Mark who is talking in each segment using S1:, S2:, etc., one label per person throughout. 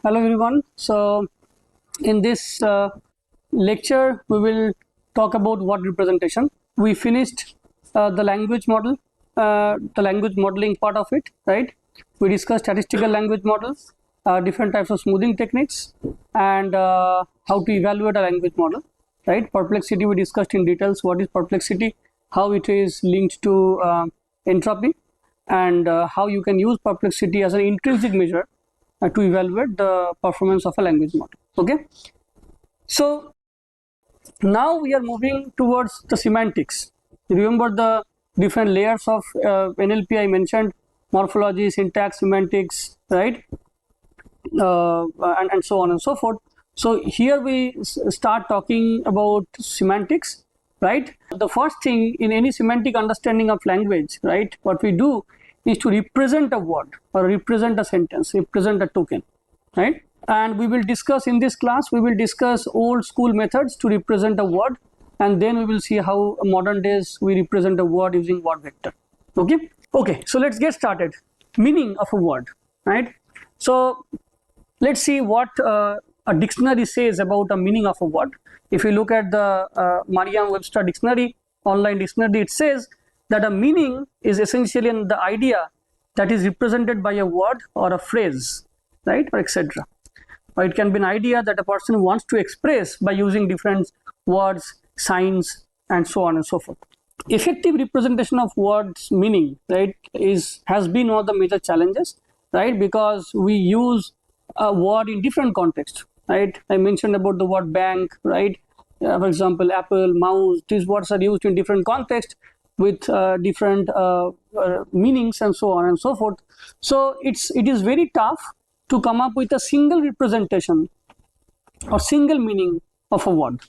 S1: Hello everyone. So in this lecture we will talk about word representation. We finished the language model, the language modeling part of it, right? We discussed statistical language models, different types of smoothing techniques, and how to evaluate a language model, right? Perplexity we discussed in details. What is perplexity, how it is linked to entropy, and how you can use perplexity as an intrinsic measure to evaluate the performance of a language model. Okay, so now we are moving towards the semantics. Remember the different layers of NLP I mentioned: morphology, syntax, semantics, right, and so on and so forth. So here we start talking about semantics, right? The first thing in any semantic understanding of language, right, what we do is to represent a word or represent a sentence, represent a token, right? And we will discuss in this class, we will discuss old school methods to represent a word, and then we will see how modern days we represent a word using word vector. Okay, so let's get started. Meaning of a word, right? So let's see what a dictionary says about a meaning of a word. If you look at the Merriam-Webster dictionary, online dictionary, it says that a meaning is essentially the idea that is represented by a word or a phrase, right, or etc. Or it can be an idea that a person wants to express by using different words, signs, and so on and so forth. Effective representation of words meaning, right, has been one of the major challenges, right, because we use a word in different contexts, right? I mentioned about the word bank, right? For example, apple, mouse, these words are used in different contexts with different meanings and so on and so forth. So it is very tough to come up with a single representation or single meaning of a word,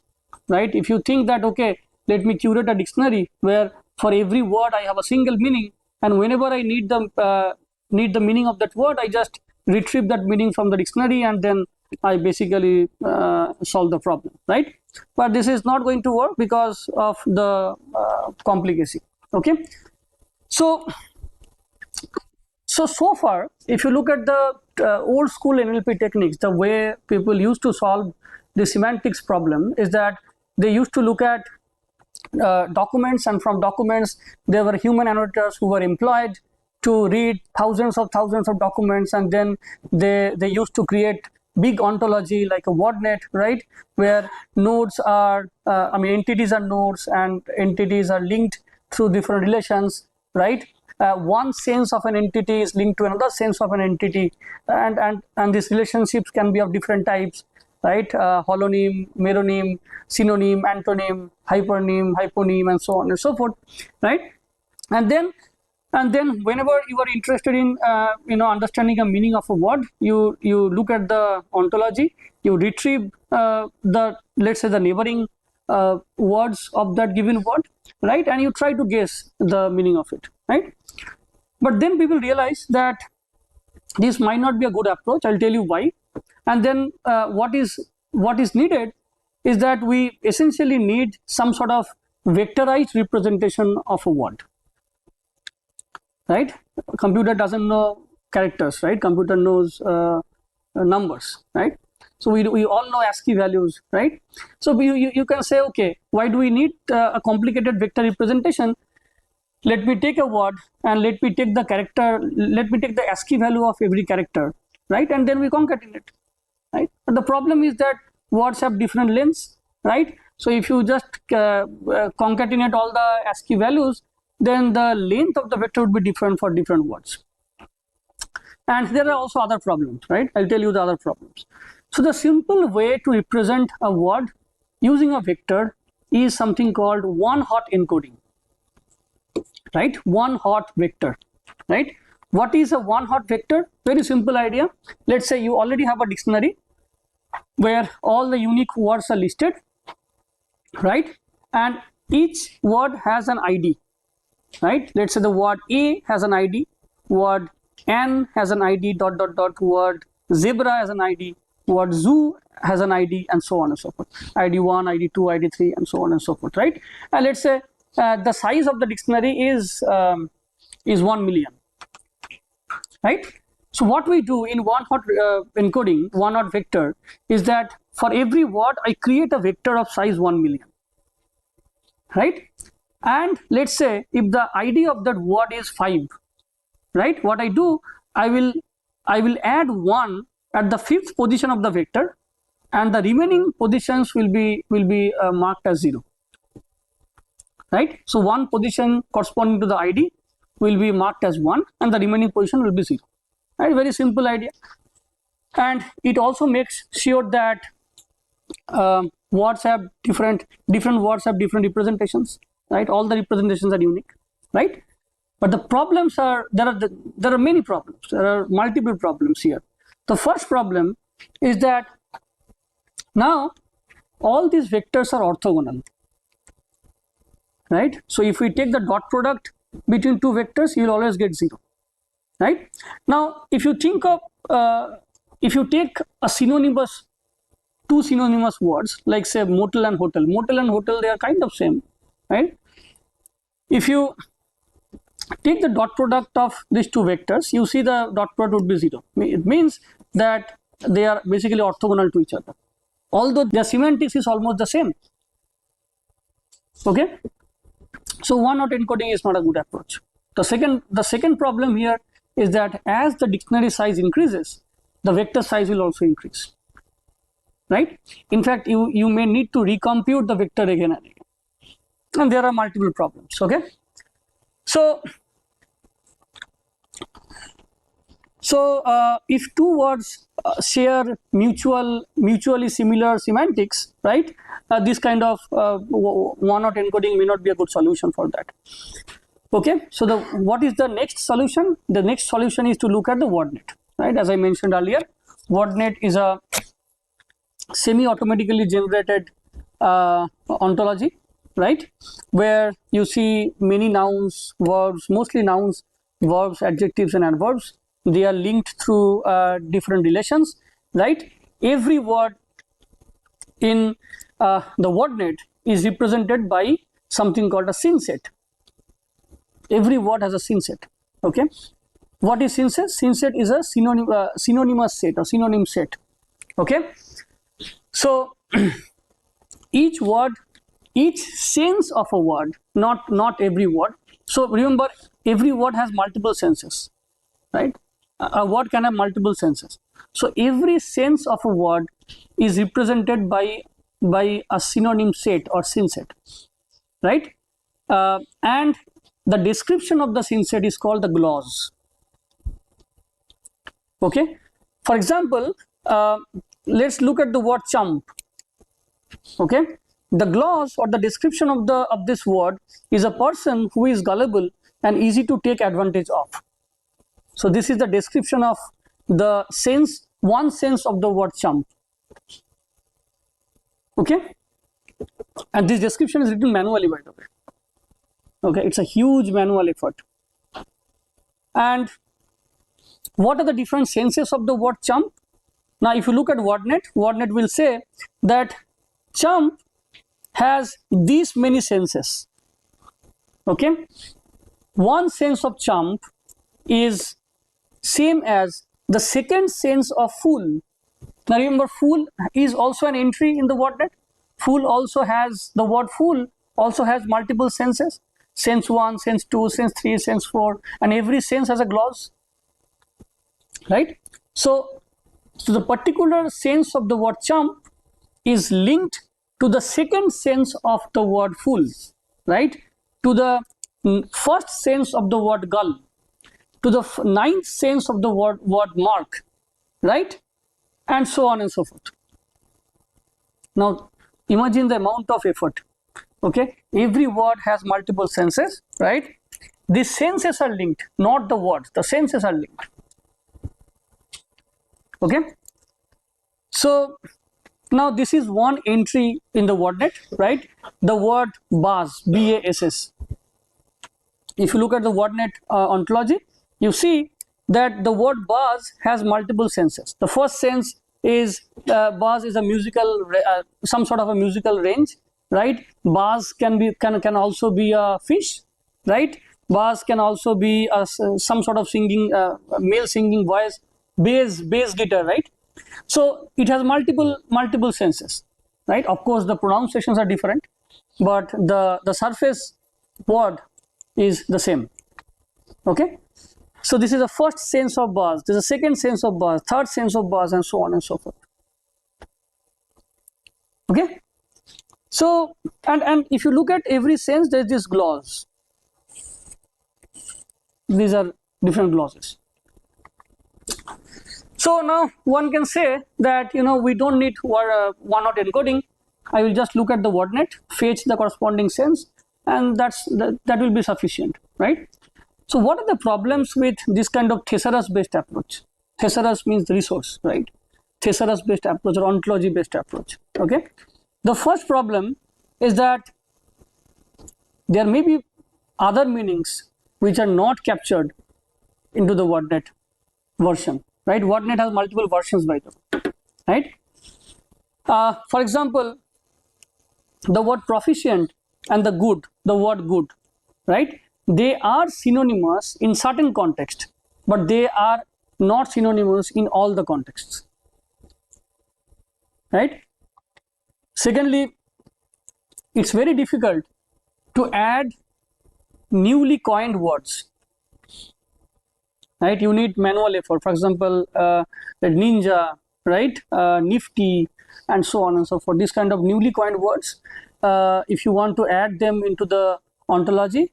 S1: right? If you think that, okay, let me curate a dictionary where for every word I have a single meaning, and whenever I need the meaning of that word, I just retrieve that meaning from the dictionary and then I basically solve the problem, right? But this is not going to work because of the complicacy. Okay, so far, if you look at the old school NLP techniques, the way people used to solve the semantics problem is that they used to look at documents, and from documents there were human annotators who were employed to read thousands of documents, and then they used to create big ontology like a WordNet, right, where nodes are entities are nodes and entities are linked through different relations, right? One sense of an entity is linked to another sense of an entity, and these relationships can be of different types, right? Holonym, meronym, synonym, antonym, hypernym, hyponym, and so on and so forth, right? And then whenever you are interested in understanding a meaning of a word, you look at the ontology, you retrieve let's say the neighboring words of that given word, right, and you try to guess the meaning of it, right? But then people realize that this might not be a good approach. I'll tell you why. And then what is needed is that we essentially need some sort of vectorized representation of a word, right? Computer doesn't know characters, right? Computer knows numbers, right? So we all know ASCII values, right? So you can say, okay, why do we need a complicated vector representation? Let me take a word and let me take the character, let me take the ASCII value of every character, right? And then we concatenate, right? But the problem is that words have different lengths, right? So if you just concatenate all the ASCII values, then the length of the vector would be different for different words. And there are also other problems, right? I'll tell you the other problems. So the simple way to represent a word using a vector is something called one-hot encoding, right? One-hot vector, right? What is a one-hot vector? Very simple idea. Let's say you already have a dictionary where all the unique words are listed, right? And each word has an ID, right? Let's say the word A has an ID, word N has an ID, ... word zebra has an ID, word zoo has an ID, and so on and so forth. ID 1, ID 2, ID 3, and so on and so forth, right? And let's say the size of the dictionary is 1 million, right? So what we do in one-hot encoding, one-hot vector, is that for every word I create a vector of size 1 million, right? And let's say if the ID of that word is 5, right? What I do, I will add 1 at the 5th position of the vector, and the remaining positions will be marked as 0, right? So 1 position corresponding to the ID will be marked as 1, and the remaining position will be 0. Right? Very simple idea. And it also makes sure that words have different words have different representations, right? All the representations are unique, right? But the problems are, there are many problems. There are multiple problems here. The first problem is that now all these vectors are orthogonal, right? So if we take the dot product between two vectors, you will always get 0, right? Now if you think of if you take a synonymous, two synonymous words like say motel and hotel, they are kind of same, right? If you take the dot product of these two vectors, you see the dot product would be 0. It means that they are basically orthogonal to each other, although their semantics is almost the same. Okay, so one-hot encoding is not a good approach. The second problem here is that as the dictionary size increases, the vector size will also increase, right? In fact, you may need to recompute the vector again and again, and there are multiple problems. Okay, so if two words share mutually similar semantics, right? This kind of one-hot encoding may not be a good solution for that. Okay, so what is the next solution? The next solution is to look at the WordNet, right? As I mentioned earlier, WordNet is a semi-automatically generated ontology, right? Where you see many nouns, verbs, mostly nouns, verbs, adjectives, and adverbs. They are linked through different relations, right? Every word in the WordNet is represented by something called a scene set. Every word has a scene set. Okay, what is scene set? Scene set is a synonymous set or synonym set. Okay, so each word, each sense of a word, not every word. So remember, every word has multiple senses, right? A word can have multiple senses. So every sense of a word is represented by a synonym set or scene set, right? And the description of the scene set is called the gloss. Okay, for example, let's look at the word chump. Okay, the gloss or the description of this word is a person who is gullible and easy to take advantage of. So this is the description of the sense, one sense of the word chump. Okay, and this description is written manually, by the way. Okay, it's a huge manual effort. And what are the different senses of the word chump? Now if you look at WordNet, WordNet will say that chump has these many senses. Okay, one sense of chump is same as the second sense of fool. Now remember, fool is also an entry in the WordNet. Fool also has, the word fool also has multiple senses. Sense 1, sense 2, sense 3, sense 4, and every sense has a gloss, right? So the particular sense of the word chump is linked to the second sense of the word fool, right? To the first sense of the word gull, to the ninth sense of the word mark, right? And so on and so forth. Now imagine the amount of effort. Okay, every word has multiple senses, right? These senses are linked, not the words, the senses are linked. Okay, so now this is one entry in the WordNet, right? The word bass, B-A-S-S. If you look at the WordNet ontology, you see that the word bass has multiple senses. The first sense is bass is a musical, some sort of a musical range, right? Bass can also be a fish, right? Bass can also be some sort of singing, male singing voice, bass guitar, right? So it has multiple senses, right? Of course, the pronunciations are different, but the surface word is the same. Okay, so this is the first sense of bass. There's a second sense of bass, third sense of bass, and so on and so forth. Okay, so and if you look at every sense, there's this gloss. These are different glosses. So now one can say that, you know, we don't need one-hot encoding. I will just look at the WordNet, fetch the corresponding sense, and that will be sufficient, right? So what are the problems with this kind of thesaurus-based approach? Thesaurus means the resource, right? Thesaurus-based approach or ontology-based approach. Okay. The first problem is that there may be other meanings which are not captured into the WordNet version, right? WordNet has multiple versions by the way, right? For example, the word proficient and the word good, right? They are synonymous in certain context, but they are not synonymous in all the contexts, right? Secondly, it's very difficult to add newly coined words, right? You need manual effort. For example, ninja, right? Nifty, and so on and so forth. This kind of newly coined words, if you want to add them into the ontology,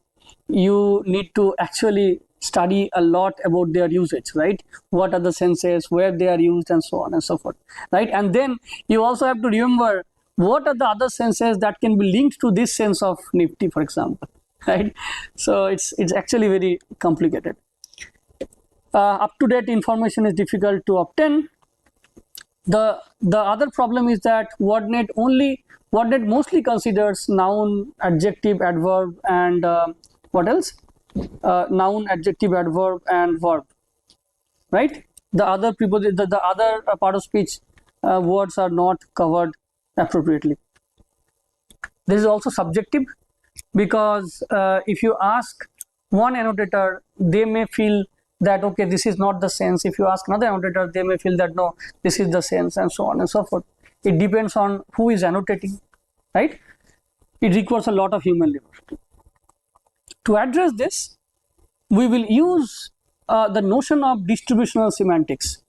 S1: you need to actually study a lot about their usage, right? What are the senses, where they are used, and so on and so forth, right? And then you also have to remember what are the other senses that can be linked to this sense of nifty, for example, right? So it's actually very complicated. Up-to-date information is difficult to obtain. The other problem is that WordNet mostly considers noun, adjective, adverb, and what else? Noun, adjective, adverb, and verb, right? The other part of speech words are not covered appropriately. This is also subjective, because if you ask one annotator, they may feel that okay, this is not the sense. If you ask another annotator, they may feel that no, this is the sense, and so on and so forth. It depends on who is annotating, right? It requires a lot of human labor. To address this, we will use the notion of distributional semantics.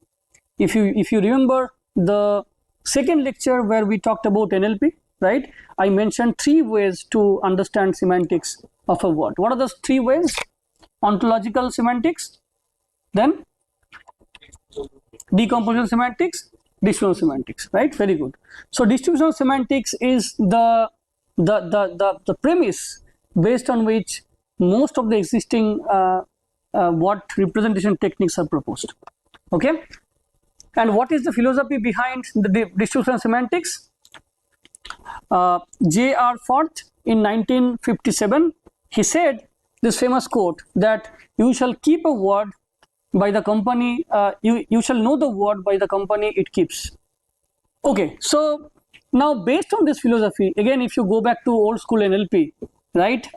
S1: If you remember the second lecture where we talked about NLP, right? I mentioned 3 ways to understand semantics of a word. What are those 3 ways? Ontological semantics, then decompositional semantics, distributional semantics, right? Very good. So distributional semantics is the premise based on which most of the existing word representation techniques are proposed. Okay. And what is the philosophy behind the distributional semantics? J.R. Forth in 1957, he said this famous quote that you shall keep a word by the company, you shall know the word by the company it keeps. Okay, so now based on this philosophy, again, if you go back to old school NLP, right,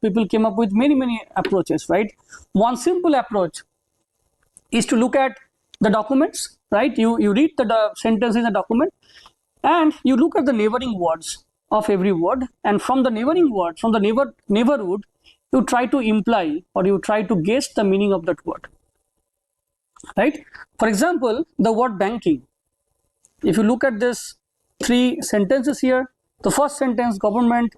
S1: people came up with many approaches, right? One simple approach is to look at the documents, right? You read the sentence in the document, and you look at the neighboring words of every word, and from the neighboring word, from the neighborhood, you try to imply or you try to guess the meaning of that word, right? For example, the word banking. If you look at this 3 sentences here, the first sentence, government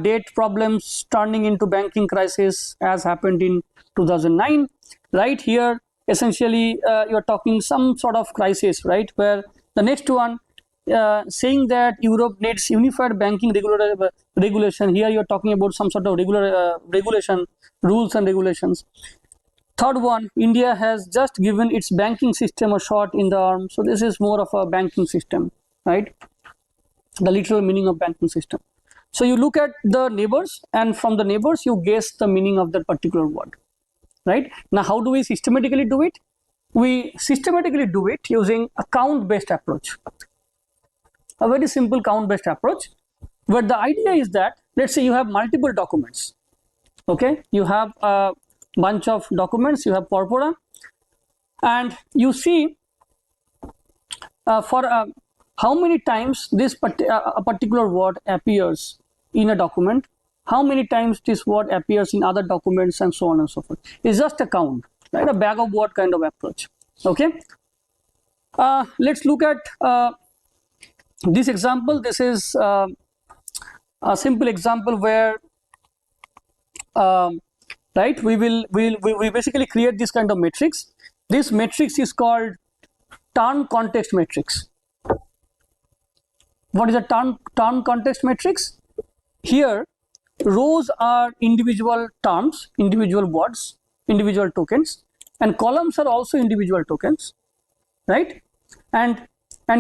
S1: debt problems turning into banking crisis as happened in 2009, right? Here essentially you're talking some sort of crisis, right? Where the next one saying that Europe needs unified banking regulation. Here you're talking about some sort of regulation, rules and regulations. Third one, India has just given its banking system a shot in the arm. So this is more of a banking system, right? The literal meaning of banking system. So you look at the neighbors, and from the neighbors you guess the meaning of that particular word, right? Now how do we systematically do it? We systematically do it using a count-based approach. A very simple count-based approach, where the idea is that, let's say you have multiple documents, Okay, you have a bunch of documents, you have corpora, and you see for how many times this a particular word appears in a document, how many times this word appears in other documents, and so on and so forth. It's just a count, right? A bag of word kind of approach. Okay, let's look at this example. This is a simple example where right, we basically create this kind of matrix. This matrix is called term context matrix. What is a term context matrix? Here rows are individual terms, individual words, individual tokens, and columns are also individual tokens, right? And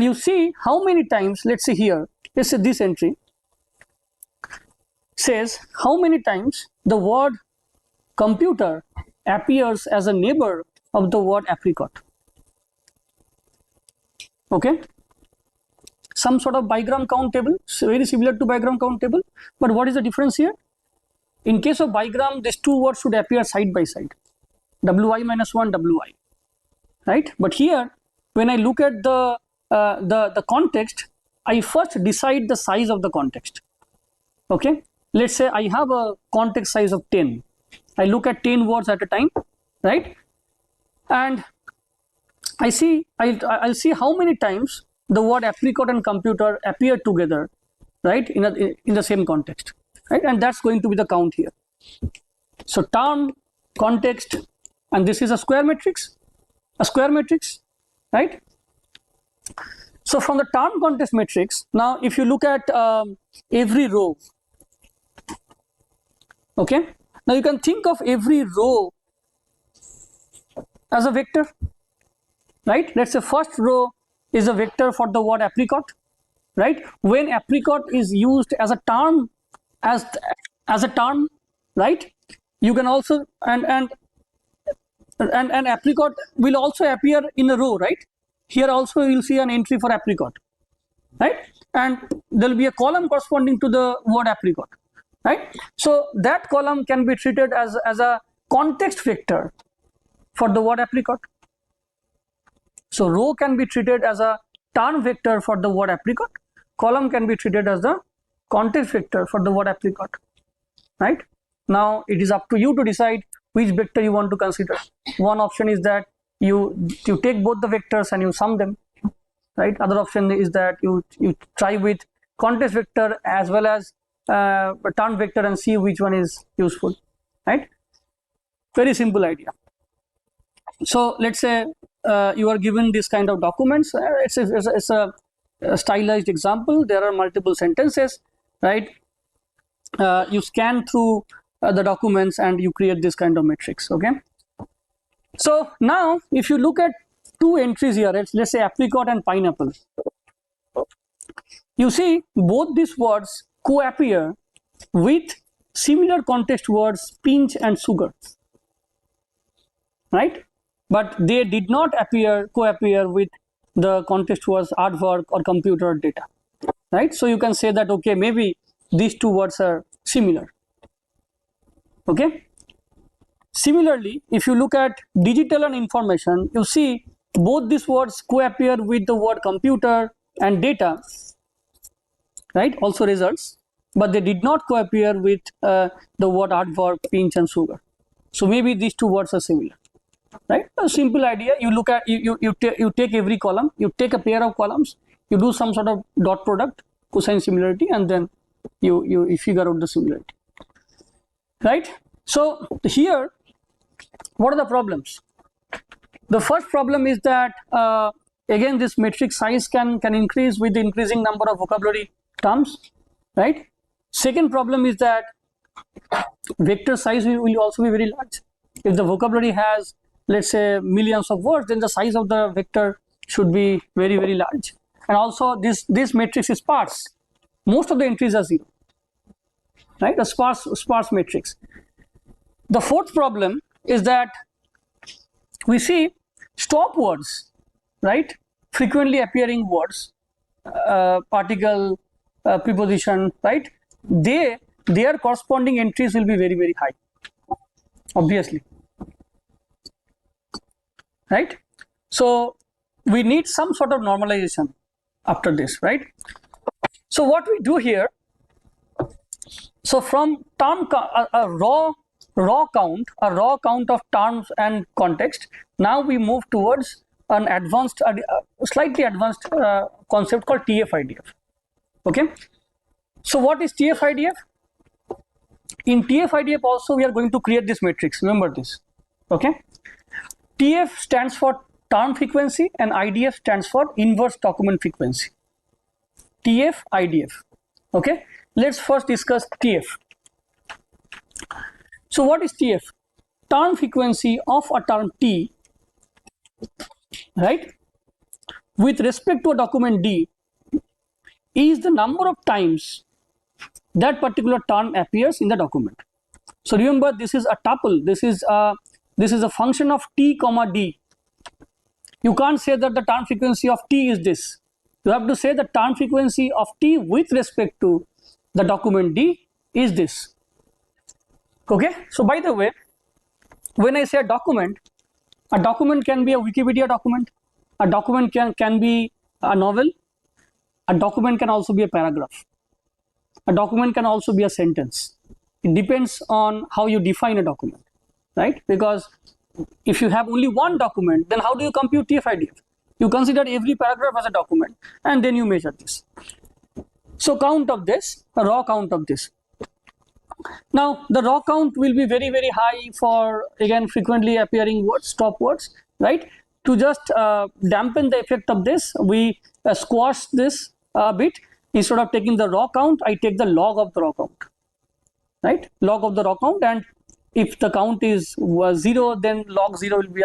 S1: you see how many times, let's say here, let's say this entry says how many times the word computer appears as a neighbor of the word apricot. Okay, some sort of bigram count table, very similar to bigram count table, but what is the difference here? In case of bigram, these two words should appear side by side, wi minus 1 wi, right? But here, when I look at the context, I first decide the size of the context. Okay, let's say I have a context size of 10. I look at 10 words at a time, right? And I'll see how many times the word apricot and computer appear together, right, in the same context, right? And that's going to be the count here. So term, context, and this is a square matrix, right? So from the term context matrix, now if you look at every row, okay, now you can think of every row as a vector, right? Let's say first row is a vector for the word apricot, right? When apricot is used as a term, as a term, right? You can also and apricot will also appear in a row, right? Here also you will see an entry for apricot, right? And there will be a column corresponding to the word apricot, right? So that column can be treated as a context vector for the word apricot. So row can be treated as a term vector for the word apricot. Column can be treated as the context vector for the word apricot, right? Now it is up to you to decide which vector you want to consider. One option is that you take both the vectors and you sum them, right? Other option is that you try with context vector as well as a term vector and see which one is useful, right? Very simple idea. So let's say you are given this kind of documents. It's a stylized example. There are multiple sentences, right? You scan through the documents and you create this kind of matrix. Okay. So now if you look at two entries here, let's say apricot and pineapple, you see both these words co-appear with similar context words pinch and sugar, right? But they did not co-appear with the context words artwork or computer data, right? So you can say that, okay, maybe these two words are similar. Okay. Similarly, if you look at digital and information, you see both these words co-appear with the word computer and data, right? Also results, but they did not co-appear with the word artwork, pinch and sugar. So maybe these two words are similar, right? A simple idea. You look at you take every column, you take a pair of columns, you do some sort of dot product, cosine similarity, and then you figure out the similarity, right? So here, what are the problems? The first problem is that again this matrix size can increase with the increasing number of vocabulary terms, right? Second problem is that vector size will also be very large. If the vocabulary has, let's say, millions of words, then the size of the vector should be very, very large. And also this matrix is sparse. Most of the entries are 0, right? A sparse matrix. The fourth problem is that we see stop words, right? Frequently appearing words, particle, preposition, right? Their corresponding entries will be very, very high. obviously, right? So we need some sort of normalization after this, right? So what we do here, so from term a raw count of terms and context, now we move towards an advanced, slightly advanced concept called TF-IDF. Okay, so what is TF-IDF? In TF-IDF also we are going to create this matrix, remember this. Okay, TF stands for term frequency and IDF stands for inverse document frequency. TF-IDF. Okay, let's first discuss TF. So what is TF? Term frequency of a term T, right, with respect to a document D is the number of times that particular term appears in the document. So remember, this is a tuple, this is a function of T comma D. You can't say that the term frequency of T is this. You have to say the term frequency of T with respect to the document D is this. Okay, so by the way, when I say a document can be a Wikipedia document, a document can be a novel, a document can also be a paragraph, a document can also be a sentence. It depends on how you define a document, right? Because if you have only one document, then how do you compute TF-IDF? You consider every paragraph as a document and then you measure this. So count of this, a raw count of this. Now the raw count will be very, very high for, again, frequently appearing words, stop words, right? To just dampen the effect of this, we squash this a bit. Instead of taking the raw count, I take the log of the raw count, right? Log of the raw count, and if the count is 0, then log 0 will be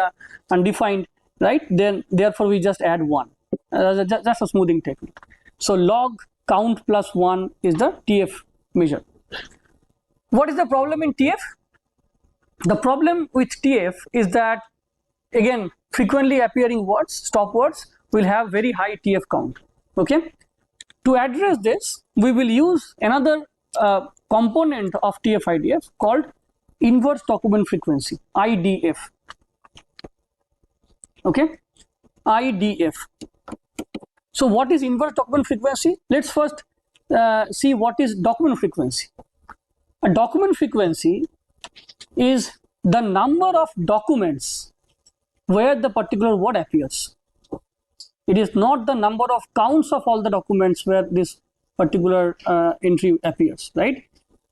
S1: undefined, right? Then therefore we just add 1. That's a smoothing technique. So log count plus 1 is the TF measure. What is the problem in TF? The problem with TF is that, again, frequently appearing words, stop words, will have very high TF count. Okay, to address this, we will use another component of TF-IDF called inverse document frequency, IDF. Okay, IDF. So what is inverse document frequency? Let's first see what is document frequency. A document frequency is the number of documents where the particular word appears. It is not the number of counts of all the documents where this particular entry appears, right?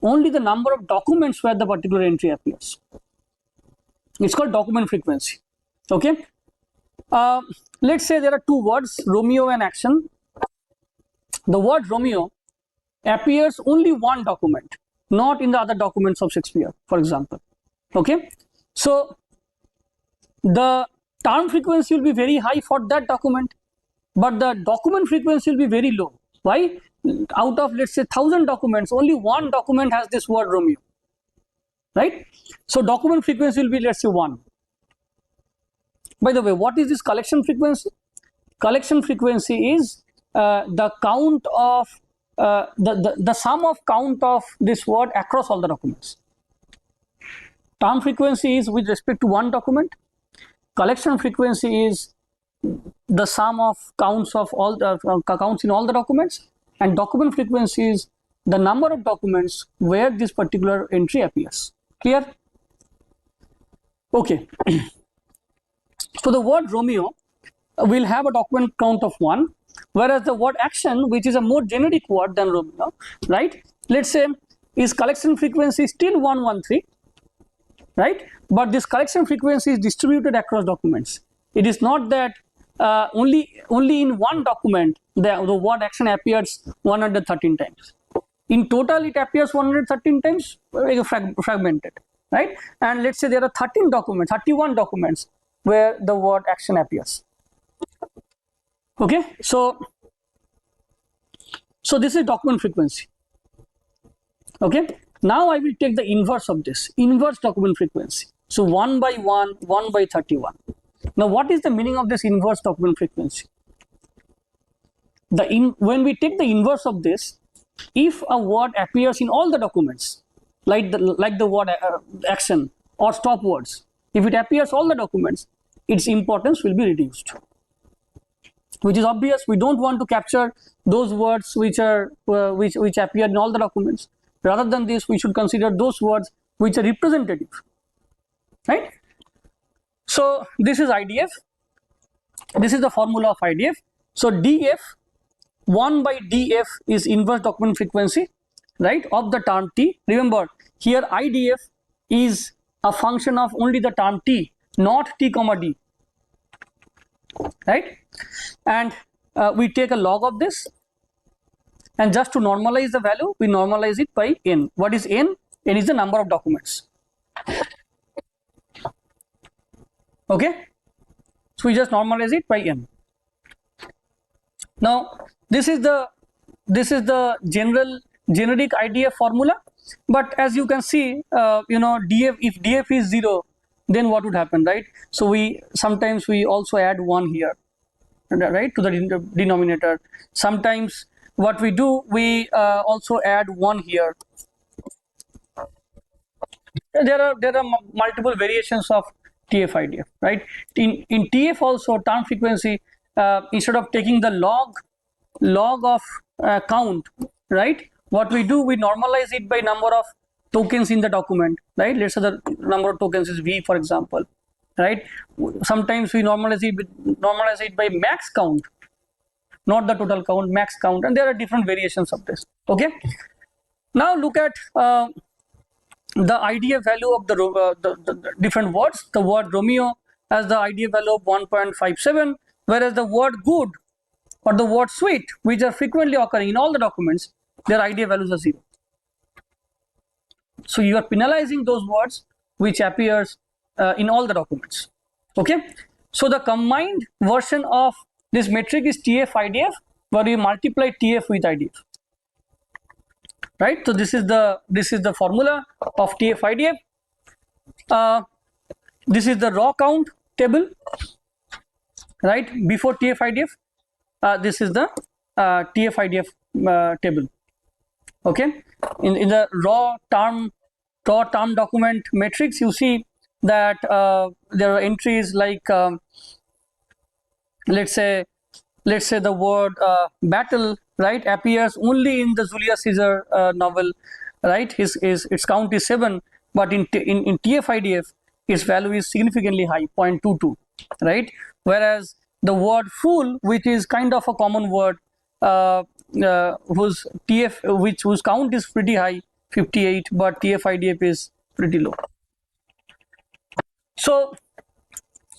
S1: Only the number of documents where the particular entry appears. It's called document frequency. Okay. Let's say there are two words, Romeo and action. The word Romeo appears only one document, not in the other documents of Shakespeare, for example. Okay, so the term frequency will be very high for that document, but the document frequency will be very low. Why? Out of, let's say, 1,000 documents, only one document has this word Romeo, right? So document frequency will be, let's say, 1. By the way, what is this collection frequency? Collection frequency is the count of the sum of count of this word across all the documents. Term frequency is with respect to one document. Collection frequency is the sum of counts of all the counts in all the documents, and document frequency is the number of documents where this particular entry appears. Clear? Okay. So the word Romeo will have a document count of 1, whereas the word action, which is a more generic word than Romeo, right? Let's say is collection frequency still 113, right? But this collection frequency is distributed across documents. It is not that only in one document the word action appears 113 times. In total, it appears 113 times, fragmented, right? And let's say there are 31 documents where the word action appears. Okay, so this is document frequency. Okay, now I will take the inverse of this, inverse document frequency. So 1 by 1, 1 by 31. Now what is the meaning of this inverse document frequency? When we take the inverse of this, if a word appears in all the documents, like the word action, or stop words. If it appears all the documents, its importance will be reduced, which is obvious. We don't want to capture those words which are which appear in all the documents. Rather than this, we should consider those words which are representative, right? So this is IDF. This is the formula of IDF. So DF, 1 by DF is inverse document frequency, right, of the term T. Remember, here IDF is a function of only the term T, not T comma D, right? And we take a log of this, and just to normalize the value, we normalize it by n. What is n? N is the number of documents. Okay, so we just normalize it by n. Now this is the generic IDF formula, but as you can see, DF, if DF is 0, then what would happen, right? So we sometimes we also add 1 here, right, to the denominator. Sometimes what we do, we also add 1 here. There are multiple variations of TF-IDF, right? In TF also, term frequency, instead of taking the log of count, right, what we do, we normalize it by number of tokens in the document, right? Let's say the number of tokens is V, for example, right? Sometimes we normalize it by max count, not the total count, max count, and there are different variations of this. Okay, now look at the IDF value of the different words. The word Romeo has the IDF value of 1.57, whereas the word good or the word sweet, which are frequently occurring in all the documents, their IDF values are 0. So you are penalizing those words which appears in all the documents. Okay, so the combined version of this metric is TF-IDF, where we multiply TF with IDF. Right, so this is the formula of TF-IDF. This is the raw count table, right, before TF-IDF. This is the TF-IDF table. Okay, in the raw term document matrix, you see that there are entries like let's say the word battle, right, appears only in the Julius Caesar novel, right? Its count is 7, but in TF-IDF its value is significantly high, 0.22, right? Whereas the word fool, which is kind of a common word, whose count is pretty high, 58, but TF-IDF is pretty low. So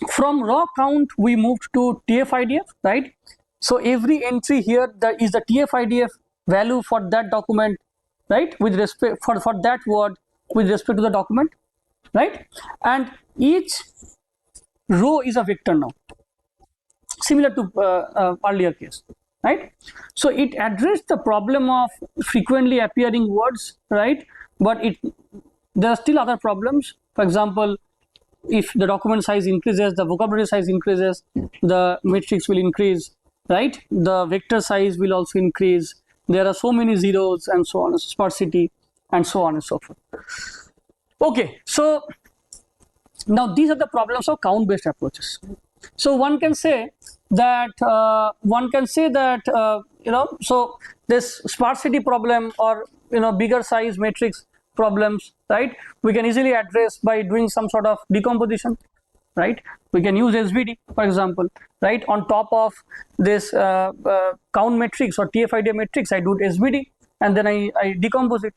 S1: from raw count we moved to TF-IDF, right? So every entry here is the TF-IDF value for that document, right, with respect for that word with respect to the document, right? And each row is a vector now, similar to earlier case, right? So it addressed the problem of frequently appearing words, right? But there are still other problems. For example, if the document size increases, the vocabulary size increases, the matrix will increase, right? The vector size will also increase. There are so many zeros and so on, sparsity and so on and so forth. Okay, so now these are the problems of count-based approaches. So one can say that so this sparsity problem or bigger size matrix problems, right, we can easily address by doing some sort of decomposition, right? We can use SVD, for example, right? On top of this count matrix or TF-IDF matrix, I do SVD and then I decompose it,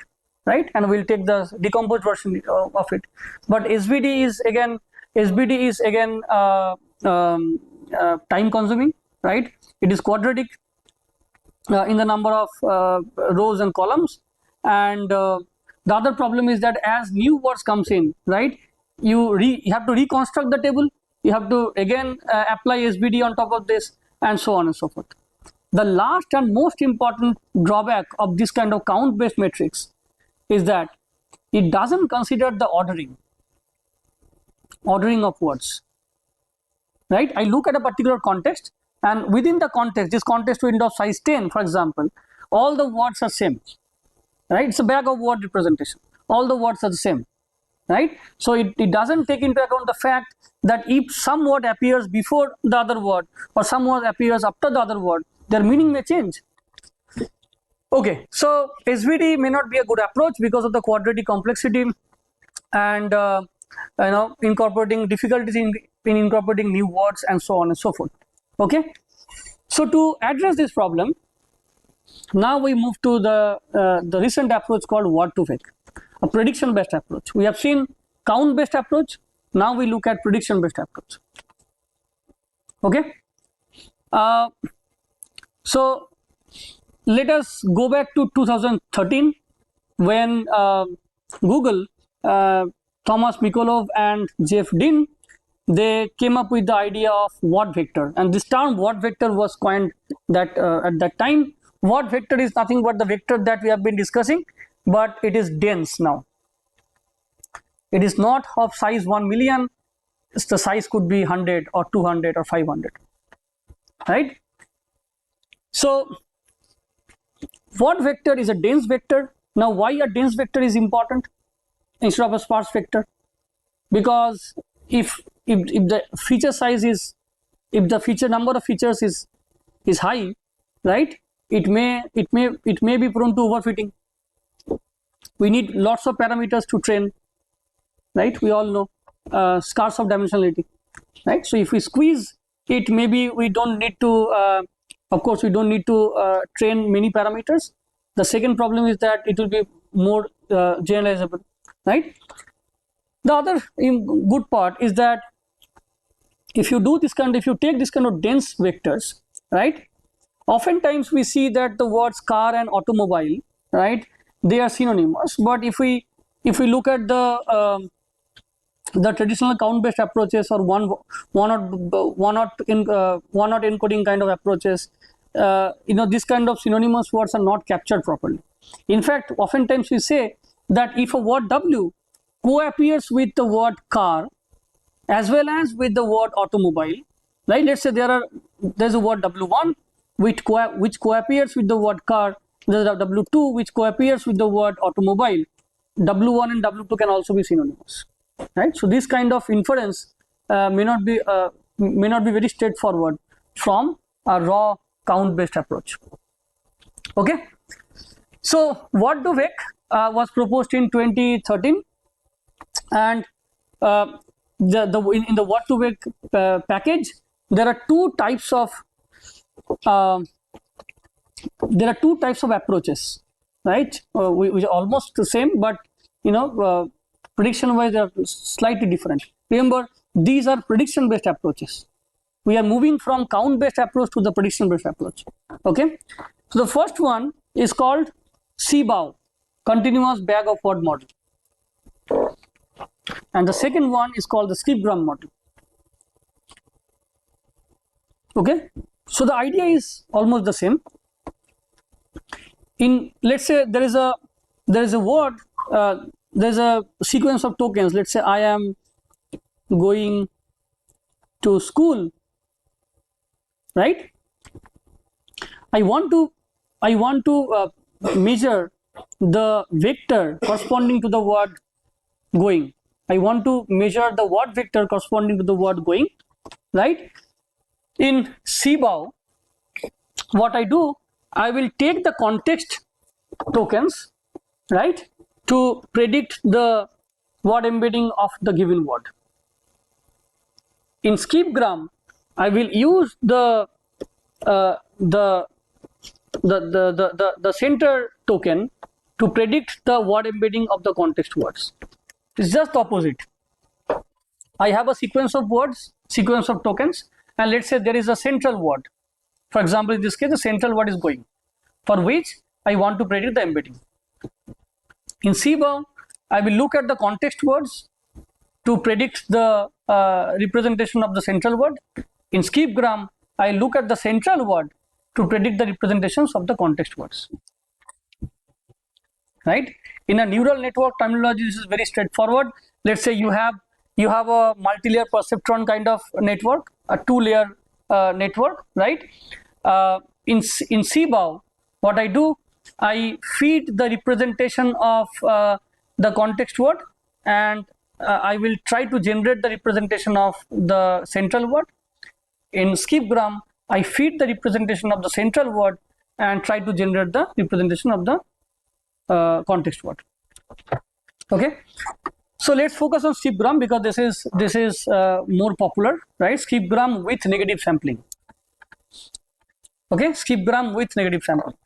S1: right? And we'll take the decomposed version of it. But SVD is again time consuming, right? It is quadratic in the number of rows and columns, and the other problem is that as new words comes in, right, you have to reconstruct the table, you have to again apply SVD on top of this, and so on and so forth. The last and most important drawback of this kind of count based matrix is that it doesn't consider the ordering of words, right? I look at a particular context, and within the context, this context window of size 10, for example, all the words are same, right? It's a bag of word representation. All the words are the same. right? So it doesn't take into account the fact that if some word appears before the other word or some word appears after the other word, their meaning may change. Okay, so SVD may not be a good approach because of the quadratic complexity and incorporating difficulties in incorporating new words and so on and so forth. Okay, so to address this problem, now we move to the recent approach called Word2Vec, a prediction based approach. We have seen count based approach. Now we look at prediction based approach. Okay, so let us go back to 2013 when Google, Thomas Mikolov and Jeff Dean, they came up with the idea of word vector, and this term word vector was coined that at that time. Word vector is nothing but the vector that we have been discussing, but it is dense now. It is not of size 1 million. The size could be 100 or 200 or 500, right? So word vector is a dense vector. Now why a dense vector is important instead of a sparse vector? Because if the feature size is, if the feature number of features is high, right, it may be prone to overfitting. We need lots of parameters to train, right? We all know scarce of dimensionality, right? So if we squeeze it, maybe we don't need to of course we don't need to train many parameters. The second problem is that it will be more generalizable, right? The other good part is that if you take this kind of dense vectors, right, oftentimes we see that the words car and automobile, right, they are synonymous. But if we look at the traditional count based approaches or one not encoding kind of approaches, this kind of synonymous words are not captured properly. In fact, oftentimes we say that if a word W co-appears with the word car as well as with the word automobile, right? Let's say there's a word W1 which co-appears with the word car. There's a W2 which co-appears with the word automobile. W1 and W2 can also be synonymous, right? So this kind of inference may not be very straightforward from a raw count based approach. Okay, so Word2Vec was proposed in 2013, and in the Word2Vec package there are two types of approaches, right, which are almost the same, but prediction wise they are slightly different. Remember, these are prediction based approaches. We are moving from count based approach to the prediction based approach. Okay, so the first one is called CBOW, continuous bag of word model, and the second one is called the skipgram model. Okay, so the idea is almost the same. Let's say there is a word, there's a sequence of tokens. Let's say I am going to school, right? I want to measure the vector corresponding to the word going. I want to measure the word vector corresponding to the word going, right? In CBOW, what I do, I will take the context tokens, right, to predict the word embedding of the given word. In skipgram, I will use the center token to predict the word embedding of the context words. It's just the opposite. I have a sequence of words, sequence of tokens, and let's say there is a central word. For example, in this case, the central word is going, for which I want to predict the embedding. In CBOW, I will look at the context words to predict the representation of the central word. In skipgram, I look at the central word to predict the representations of the context words. Right? In a neural network terminology, this is very straightforward. Let's say you have a multi-layer perceptron kind of network, a two-layer network, right? In CBOW, what I do, I feed the representation of the context word, and I will try to generate the representation of the central word. In skipgram, I feed the representation of the central word and try to generate the representation of the context word. Okay, so let's focus on skipgram because this is more popular, right? Skipgram with negative sampling. Okay, skipgram with negative sampling.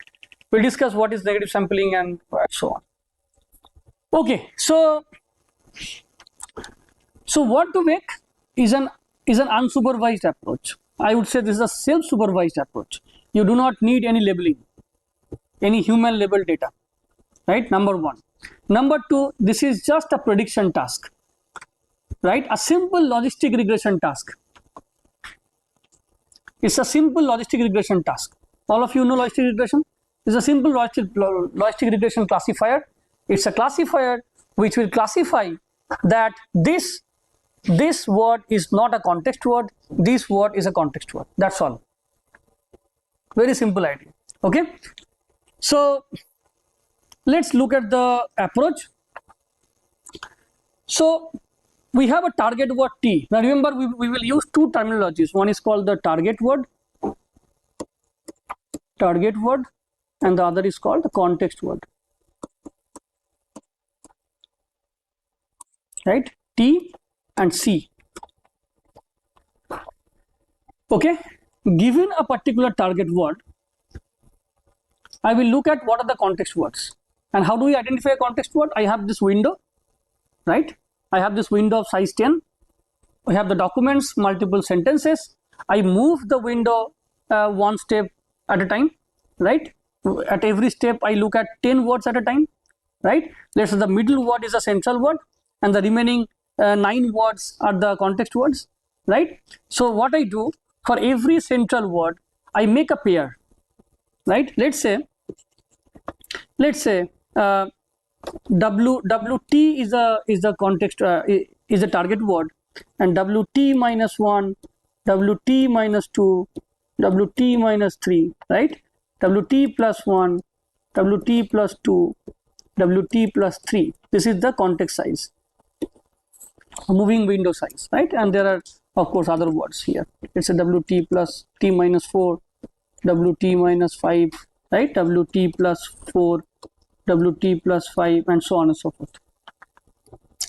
S1: We'll discuss what is negative sampling and so on. Okay, so Word2Vec is an unsupervised approach. I would say this is a self-supervised approach. You do not need any labeling, any human label data, right? Number one. Number two, this is just a prediction task, right? A simple logistic regression task. It's a simple logistic regression task. All of you know logistic regression? It's a simple logistic regression classifier. It's a classifier which will classify that this word is not a context word, this word is a context word. That's all. Very simple idea. Okay, so let's look at the approach. So we have a target word T. Now remember, we will use two terminologies. One is called the target word, and the other is called the context word, right? T and C. Okay, given a particular target word, I will look at what are the context words. And how do we identify a context word? I have this window, right? I have this window of size 10. We have the documents, multiple sentences. I move the window one step at a time, right? At every step, I look at 10 words at a time, right? Let's say the middle word is a central word and the remaining 9 words are the context words, right? So what I do, for every central word, I make a pair, right? Let's say WT is a context is a target word, and WT minus 1, WT minus 2, WT minus 3, right? WT plus 1, WT plus 2, WT plus 3. This is the context size, moving window size, right? And there are of course other words here. It's a WT plus T minus 4, WT minus 5, right? WT plus 4, WT plus 5, and so on and so forth.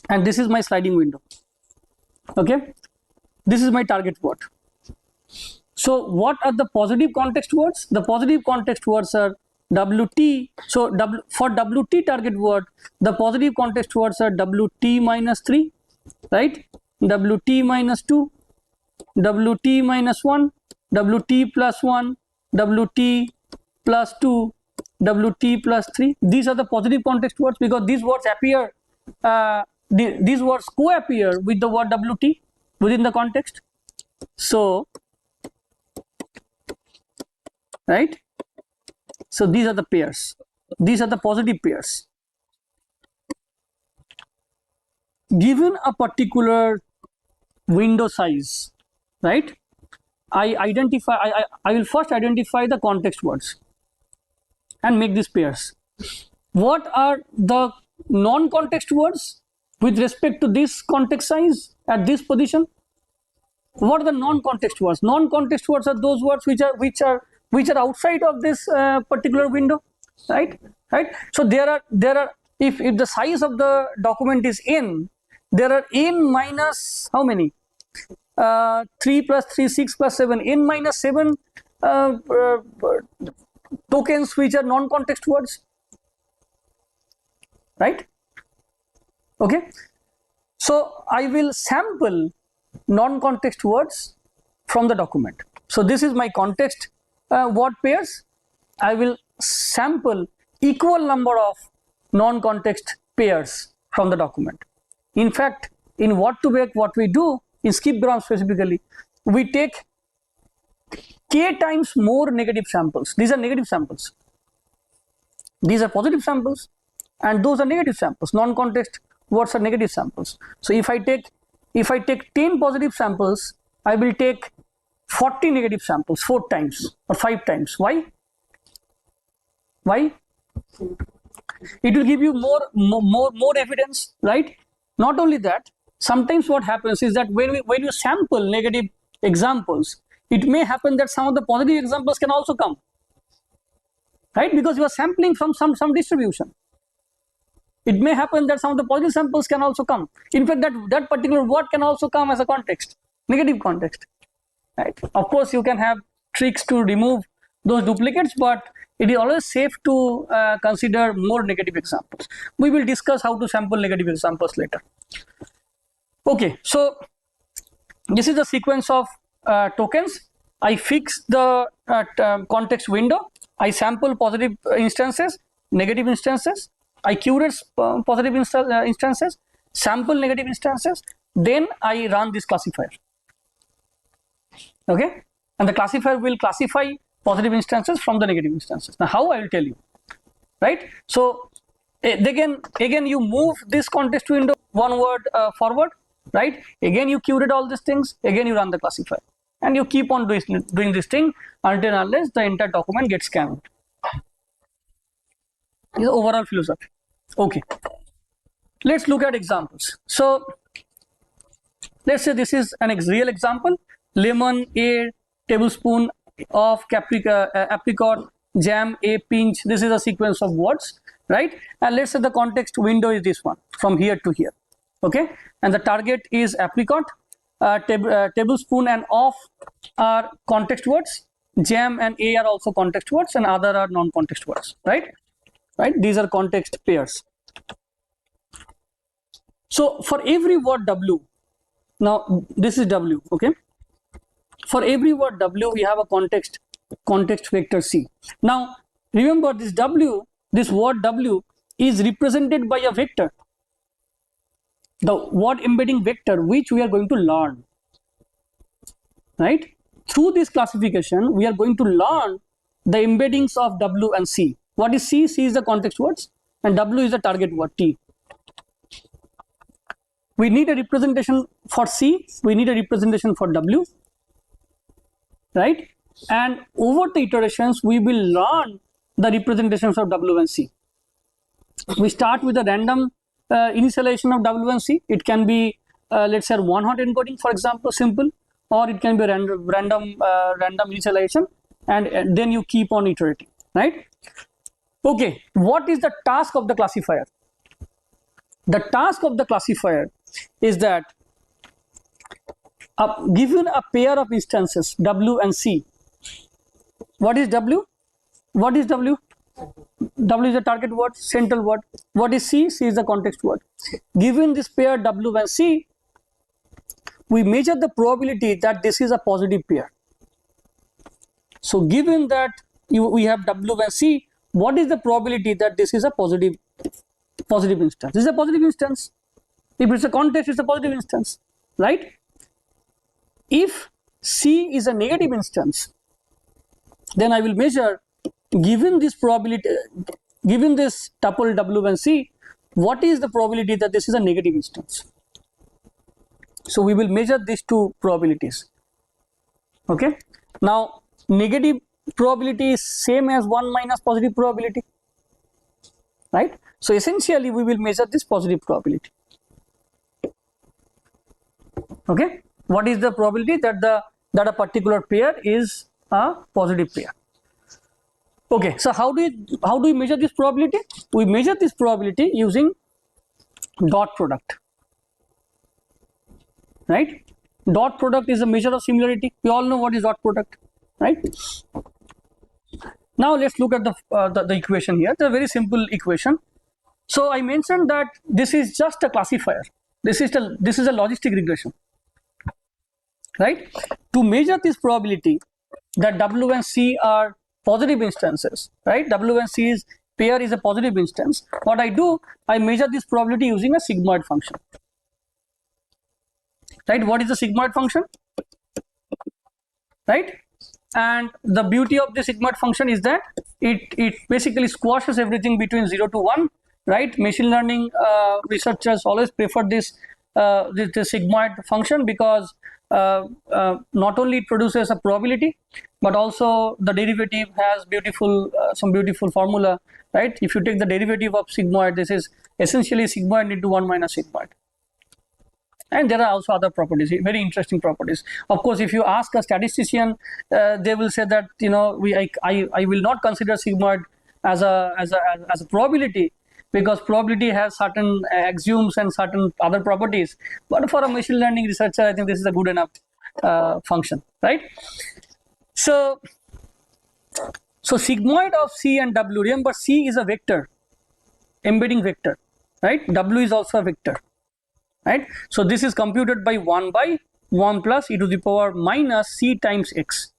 S1: And this is my sliding window. Okay, this is my target word. So what are the positive context words? The positive context words are WT. So for WT target word, the positive context words are WT minus 3, right? WT minus 2, WT minus 1, WT plus 1, WT plus 2, WT plus 3. These are the positive context words because these words appear, these words co-appear with the word WT within the context. So, right? So these are the pairs. These are the positive pairs. Given a particular window size, right? I will first identify the context words and make these pairs. What are the non-context words with respect to this context size at this position? What are the non-context words? Non-context words are those words which are outside of this particular window, right? Right. So there are if the size of the document is n, there are n minus how many? 3 plus 3, 6 plus 7, n minus 7 tokens which are non-context words, right? Okay, so I will sample non-context words from the document. So this is my context word pairs. I will sample equal number of non-context pairs from the document. In fact, in Word2Vec, what we do in skipgram specifically, we take k times more negative samples. These are negative samples. These are positive samples, and those are negative samples. Non-context words are negative samples. So if I take 10 positive samples, I will take 40 negative samples 4 times or 5 times. Why? Why? It will give you more evidence, right? Not only that, sometimes what happens is that when you sample negative examples, it may happen that some of the positive examples can also come, right? Because you are sampling from some distribution. It may happen that some of the positive samples can also come. In fact, that particular word can also come as a context, negative context, right? Of course, you can have tricks to remove those duplicates, but it is always safe to consider more negative examples. We will discuss how to sample negative examples later. Okay, so this is the sequence of tokens. I fix the context window. I sample positive instances, negative instances. I curate positive instances, sample negative instances. Then I run this classifier. Okay, and the classifier will classify positive instances from the negative instances. Now, how I will tell you, right? So again you move this context window one word forward, right? Again you curate all these things. Again you run the classifier, and you keep on doing this thing until unless the entire document gets scanned. This is the overall philosophy. Okay, let's look at examples. So let's say this is an real example: lemon, a tablespoon of apricot, jam, a pinch. This is a sequence of words, right? And let's say the context window is this one from here to here. Okay, and the target is apricot, tablespoon and of are context words, jam and a are also context words, and other are non-context words, right? These are context pairs. So for every word W, now this is W, okay? For every word W, we have a context vector C. Now remember, this W, this word W is represented by a vector, the word embedding vector, which we are going to learn, right? Through this classification, we are going to learn the embeddings of W and C. What is C? C is the context words, and W is the target word T. We need a representation for C, we need a representation for W, right? And over the iterations, we will learn the representations of W and C. We start with a random initialization of W and C. It can be, let's say, one-hot encoding, for example, simple, or it can be a random initialization, and then you keep on iterating, right? Okay, what is the task of the classifier? The task of the classifier is that given a pair of instances W and C, what is W? What is W? W is the target word, central word. What is C? C is the context word. Given this pair W and C, we measure the probability that this is a positive pair. So given that we have W and C, what is the probability that this is a positive instance? This is a positive instance. If it's a context, it's a positive instance, right? If C is a negative instance, then I will measure, given this probability, given this tuple W and C, what is the probability that this is a negative instance? So we will measure these two probabilities. Okay. Now negative probability is same as 1 minus positive probability, right? So essentially we will measure this positive probability. Okay, what is the probability that a particular pair is a positive pair? Okay, so how do we measure this probability? We measure this probability using dot product, right? Dot product is a measure of similarity. We all know what is dot product, right? Now let's look at the equation here. It's a very simple equation. So I mentioned that this is just a classifier. This is a logistic regression, right? To measure this probability that W and C are positive instances, right? W and C pair is a positive instance. What I do, I measure this probability using a sigmoid function, right? What is the sigmoid function, right? And the beauty of the sigmoid function is that it basically squashes everything between 0 to 1, right? Machine learning researchers always prefer this sigmoid function because not only it produces a probability, but also the derivative has some beautiful formula, right? If you take the derivative of sigmoid, this is essentially sigmoid into 1 minus sigmoid. And there are also other properties, very interesting properties. Of course, if you ask a statistician, they will say that, you know, I will not consider sigmoid as a probability, because probability has certain axioms and certain other properties. But for a machine learning researcher, I think this is a good enough function, right? So sigmoid of C and W, remember C is a vector, embedding vector, right? W is also a vector, right? So this is computed by 1 by 1 plus e to the power minus C times X.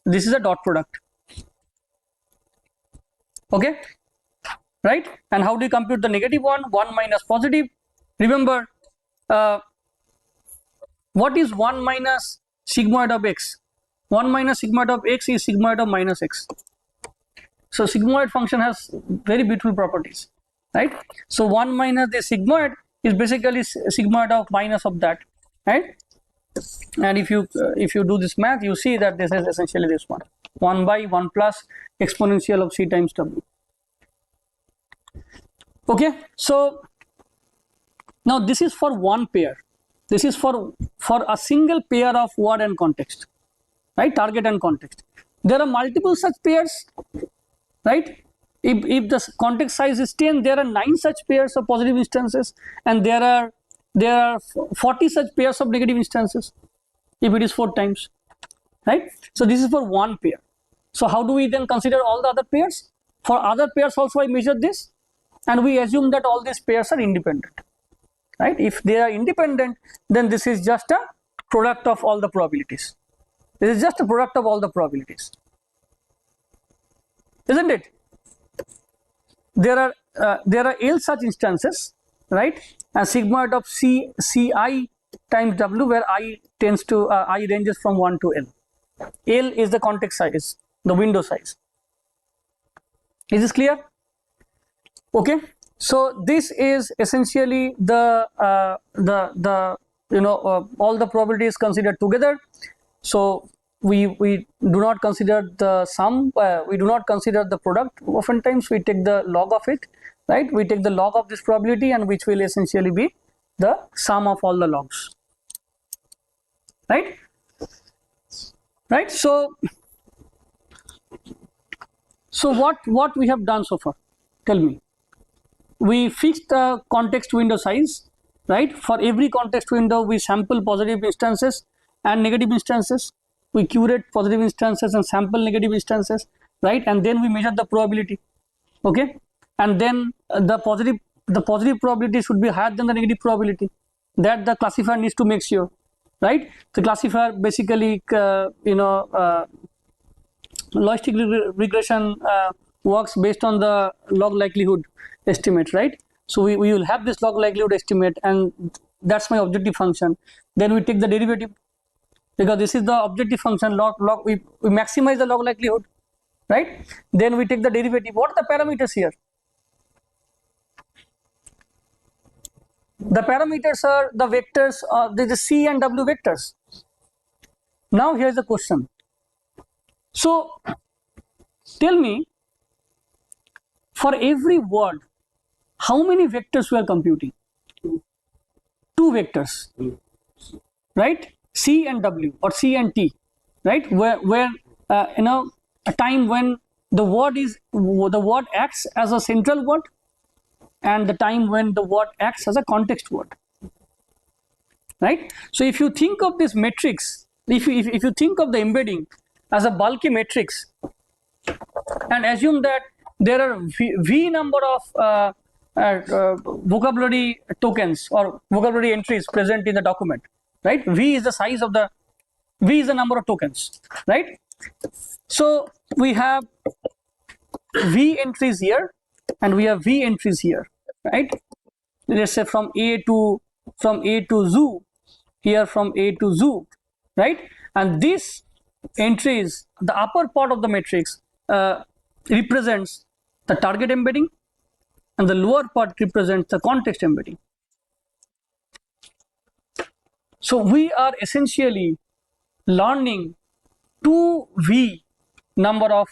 S1: This is a dot product, okay, right? And how do you compute the negative one? 1 minus positive. Remember, what is 1 minus sigmoid of X? 1 minus sigmoid of X is sigmoid of minus X. So sigmoid function has very beautiful properties, right? So 1 minus the sigmoid is basically sigmoid of minus of that, right? And if you do this math, you see that this is essentially this one, 1 by 1 plus exponential of C times W. Okay, so now this is for one pair. This is for a single pair of word and context, right? Target and context. There are multiple such pairs, right? If the context size is 10, there are 9 such pairs of positive instances, and there are 40 such pairs of negative instances if it is 4 times, right? So this is for one pair. So how do we then consider all the other pairs? For other pairs also I measure this, and we assume that all these pairs are independent, right? If they are independent, then this is just a product of all the probabilities. This is just a product of all the probabilities, isn't it? There are L such instances, right? And sigmoid of Ci times W, where I tends to I ranges from 1 to L. L is the context size, the window size. Is this clear? Okay. So this is essentially the all the probabilities considered together. So we do not consider the sum, we do not consider the product. Oftentimes we take the log of it, right? We take the log of this probability, and which will essentially be the sum of all the logs, right? Right. So what we have done so far? Tell me. We fixed the context window size, right? For every context window, we sample positive instances and negative instances. We curate positive instances and sample negative instances, right? And then we measure the probability, okay? And then the positive probability should be higher than the negative probability. That the classifier needs to make sure, right? The classifier basically, logistic regression works based on the log likelihood estimate, right? So we will have this log likelihood estimate, and that's my objective function. Then we take the derivative, because this is the objective function. We maximize the log likelihood, right? Then we take the derivative. What are the parameters here? The parameters are the vectors, the C and W vectors. Now here's the question. So tell me, for every word, how many vectors we are computing? 2 vectors, right? C and W, or C and T, right? Where a time when the word acts as a central word, and the time when the word acts as a context word, right? So if you think of this matrix, if you think of the embedding as a bulky matrix, and assume that there are v number of vocabulary tokens or vocabulary entries present in the document, right? V is the number of tokens, right? So we have V entries here, and we have V entries here, right? Let's say from A to zoo, here from A to zoo, right? And these entries, the upper part of the matrix represents the target embedding, and the lower part represents the context embedding. So we are essentially learning 2V number of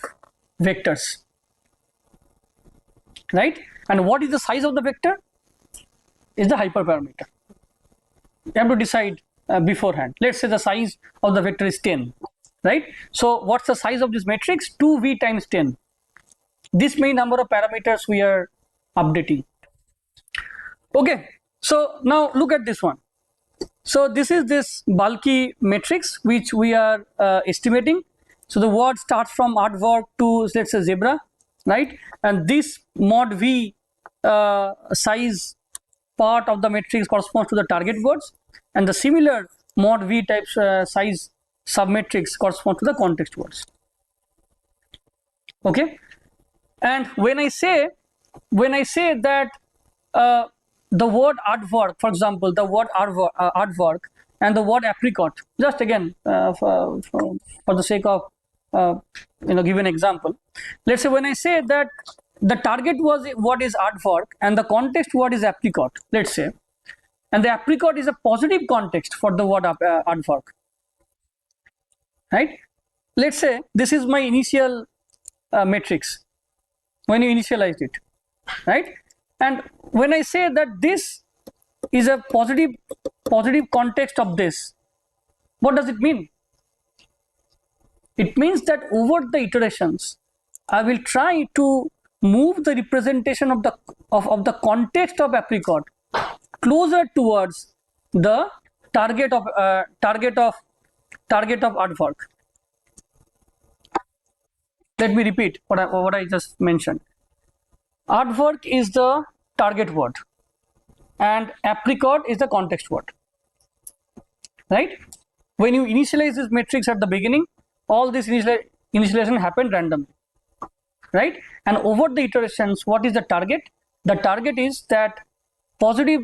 S1: vectors, right? And what is the size of the vector? Is the hyperparameter. You have to decide beforehand. Let's say the size of the vector is 10, right? So what's the size of this matrix? 2v times 10. This many number of parameters we are updating. Okay, so now look at this one. So this is this bulky matrix which we are estimating. So the word starts from aardvark to, let's say, zebra, right? And this mod v size part of the matrix corresponds to the target words, and the similar mod v type size submatrix corresponds to the context words. Okay, and when I say that the word aardvark, for example, the word aardvark and the word apricot, just again for the sake of give an example. Let's say when I say that the target was what is aardvark and the context word is apricot, let's say, and the apricot is a positive context for the word aardvark, right? Let's say this is my initial matrix when you initialized it, right? And when I say that this is a positive context of this, what does it mean? It means that over the iterations, I will try to move the representation of the context of apricot closer towards the target of aardvark. Let me repeat what I just mentioned. Aardvark is the target word and apricot is the context word, right? When you initialize this matrix at the beginning, all this initialization happened randomly, right? And over the iterations, what is the target? The target is that positive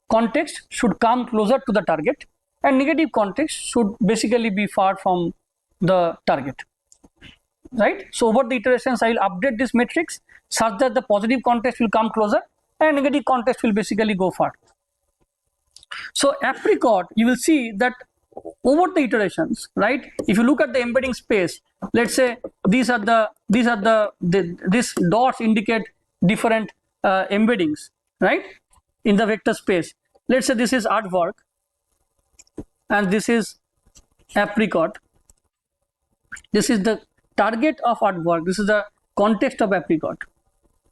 S1: context should come closer to the target and negative context should basically be far from the target, right? So over the iterations, I will update this matrix such that the positive context will come closer and negative context will basically go far. So apricot, you will see that over the iterations, right? If you look at the embedding space, let's say these dots indicate different embeddings, right? In the vector space. Let's say this is aardvark and this is apricot. This is the target of aardvark. This is the context of apricot,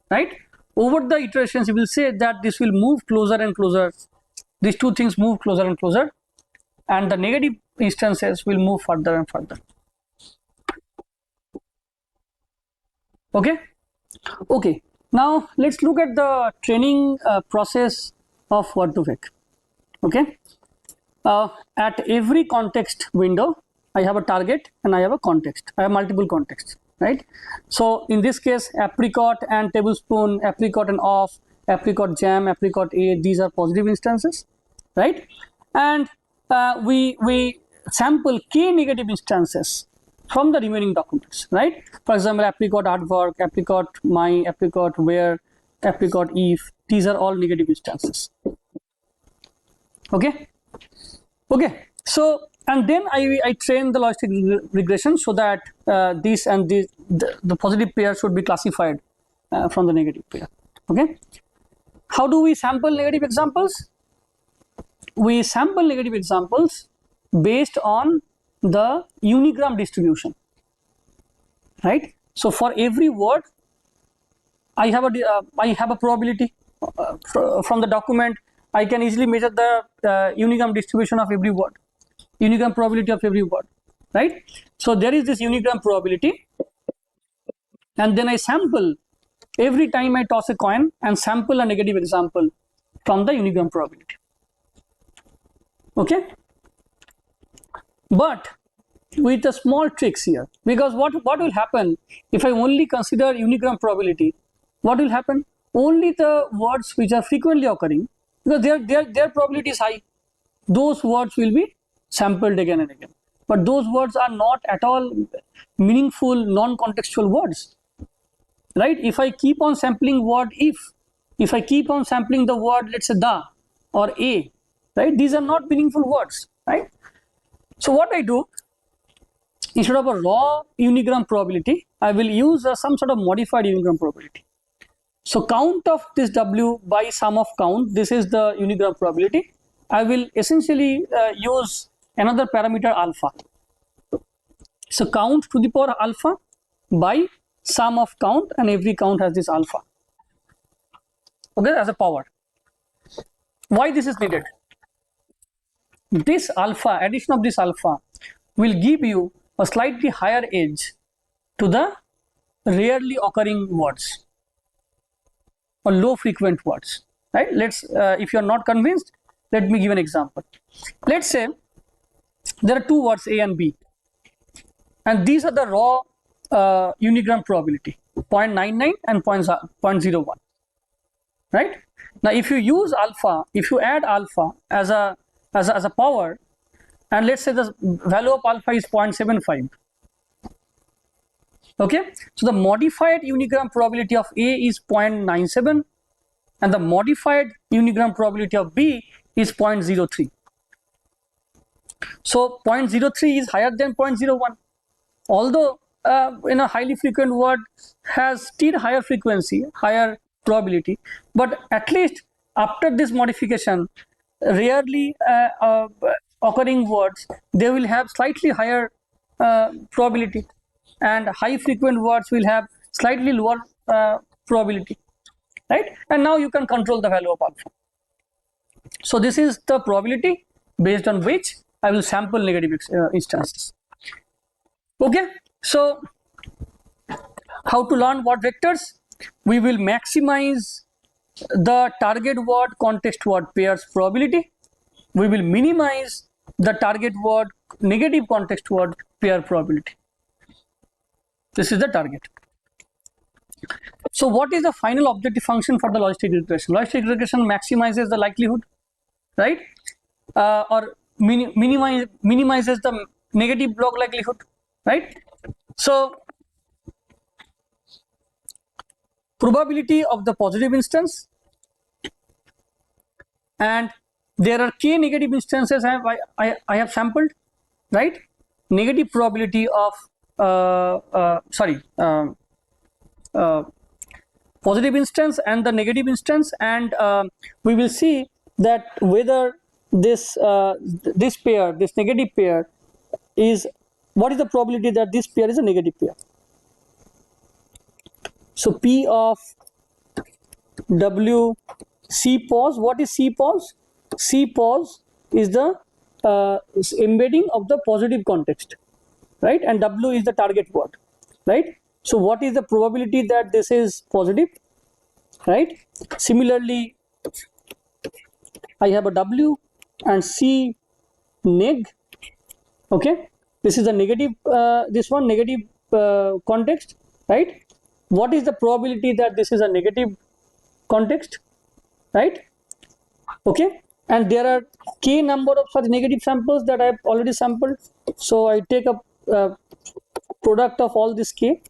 S1: right? Over the iterations, you will say that this will move closer and closer. These two things move closer and closer, and the negative instances will move further and further. Okay. Okay. Now let's look at the training process of Word2Vec. Okay. At every context window, I have a target and I have a context. I have multiple contexts, right? So in this case, apricot and tablespoon, apricot and off, apricot jam, apricot A, these are positive instances, right? And we sample k negative instances from the remaining documents, right? For example, apricot aardvark, apricot my, apricot where, apricot if, these are all negative instances. Okay. Okay. So and then I train the logistic regression so that this and this, the positive pair should be classified from the negative pair. Okay. How do we sample negative examples? We sample negative examples based on the unigram distribution, right? So for every word, I have a probability from the document. I can easily measure the unigram distribution of every word, unigram probability of every word, right? So there is this unigram probability, and then I sample every time I toss a coin and sample a negative example from the unigram probability. Okay, but with a small tricks here, because what will happen if I only consider unigram probability? What will happen? Only the words which are frequently occurring, because their probability is high, those words will be sampled again and again. But those words are not at all meaningful, non-contextual words, right? If I keep on sampling word if I keep on sampling the word, let's say the or a, right? These are not meaningful words, right? So what I do, instead of a raw unigram probability, I will use some sort of modified unigram probability. So count of this W by sum of count, this is the unigram probability. I will essentially use another parameter alpha. So count to the power alpha by sum of count, and every count has this alpha, okay, as a power. Why this is needed? This alpha, addition of this alpha, will give you a slightly higher edge to the rarely occurring words or low frequent words, right? Let's if you are not convinced, let me give an example. Let's say there are two words A and B, and these are the raw unigram probability 0.99 and 0.01, right? Now if you use alpha, if you add alpha as a power, and let's say the value of alpha is 0.75, okay, so the modified unigram probability of A is 0.97 and the modified unigram probability of B is 0.03. So 0.03 is higher than 0.01, although in a highly frequent word has still higher frequency, higher probability, but at least after this modification, rarely occurring words, they will have slightly higher probability, and high frequent words will have slightly lower probability, right? And now you can control the value of alpha. So this is the probability based on which I will sample negative instances. Okay, so how to learn word vectors? We will maximize the target word context word pairs probability. We will minimize the target word negative context word pair probability. This is the target. So what is the final objective function for the logistic regression? Logistic regression maximizes the likelihood, right? Or minimizes the negative log likelihood, right? So probability of the positive instance, and there are k negative instances I have sampled, right? Negative probability of positive instance and the negative instance, and we will see that whether this this pair, this negative pair, is what is the probability that this pair is a negative pair. So P of W C pause. What is C pause? C pause is the embedding of the positive context, right? And W is the target word, right? So what is the probability that this is positive, right? Similarly, I have a W and C neg, okay? This is a negative, this one negative context, right? What is the probability that this is a negative context, right? Okay, and there are k number of such negative samples that I have already sampled. So I take a product of all this k,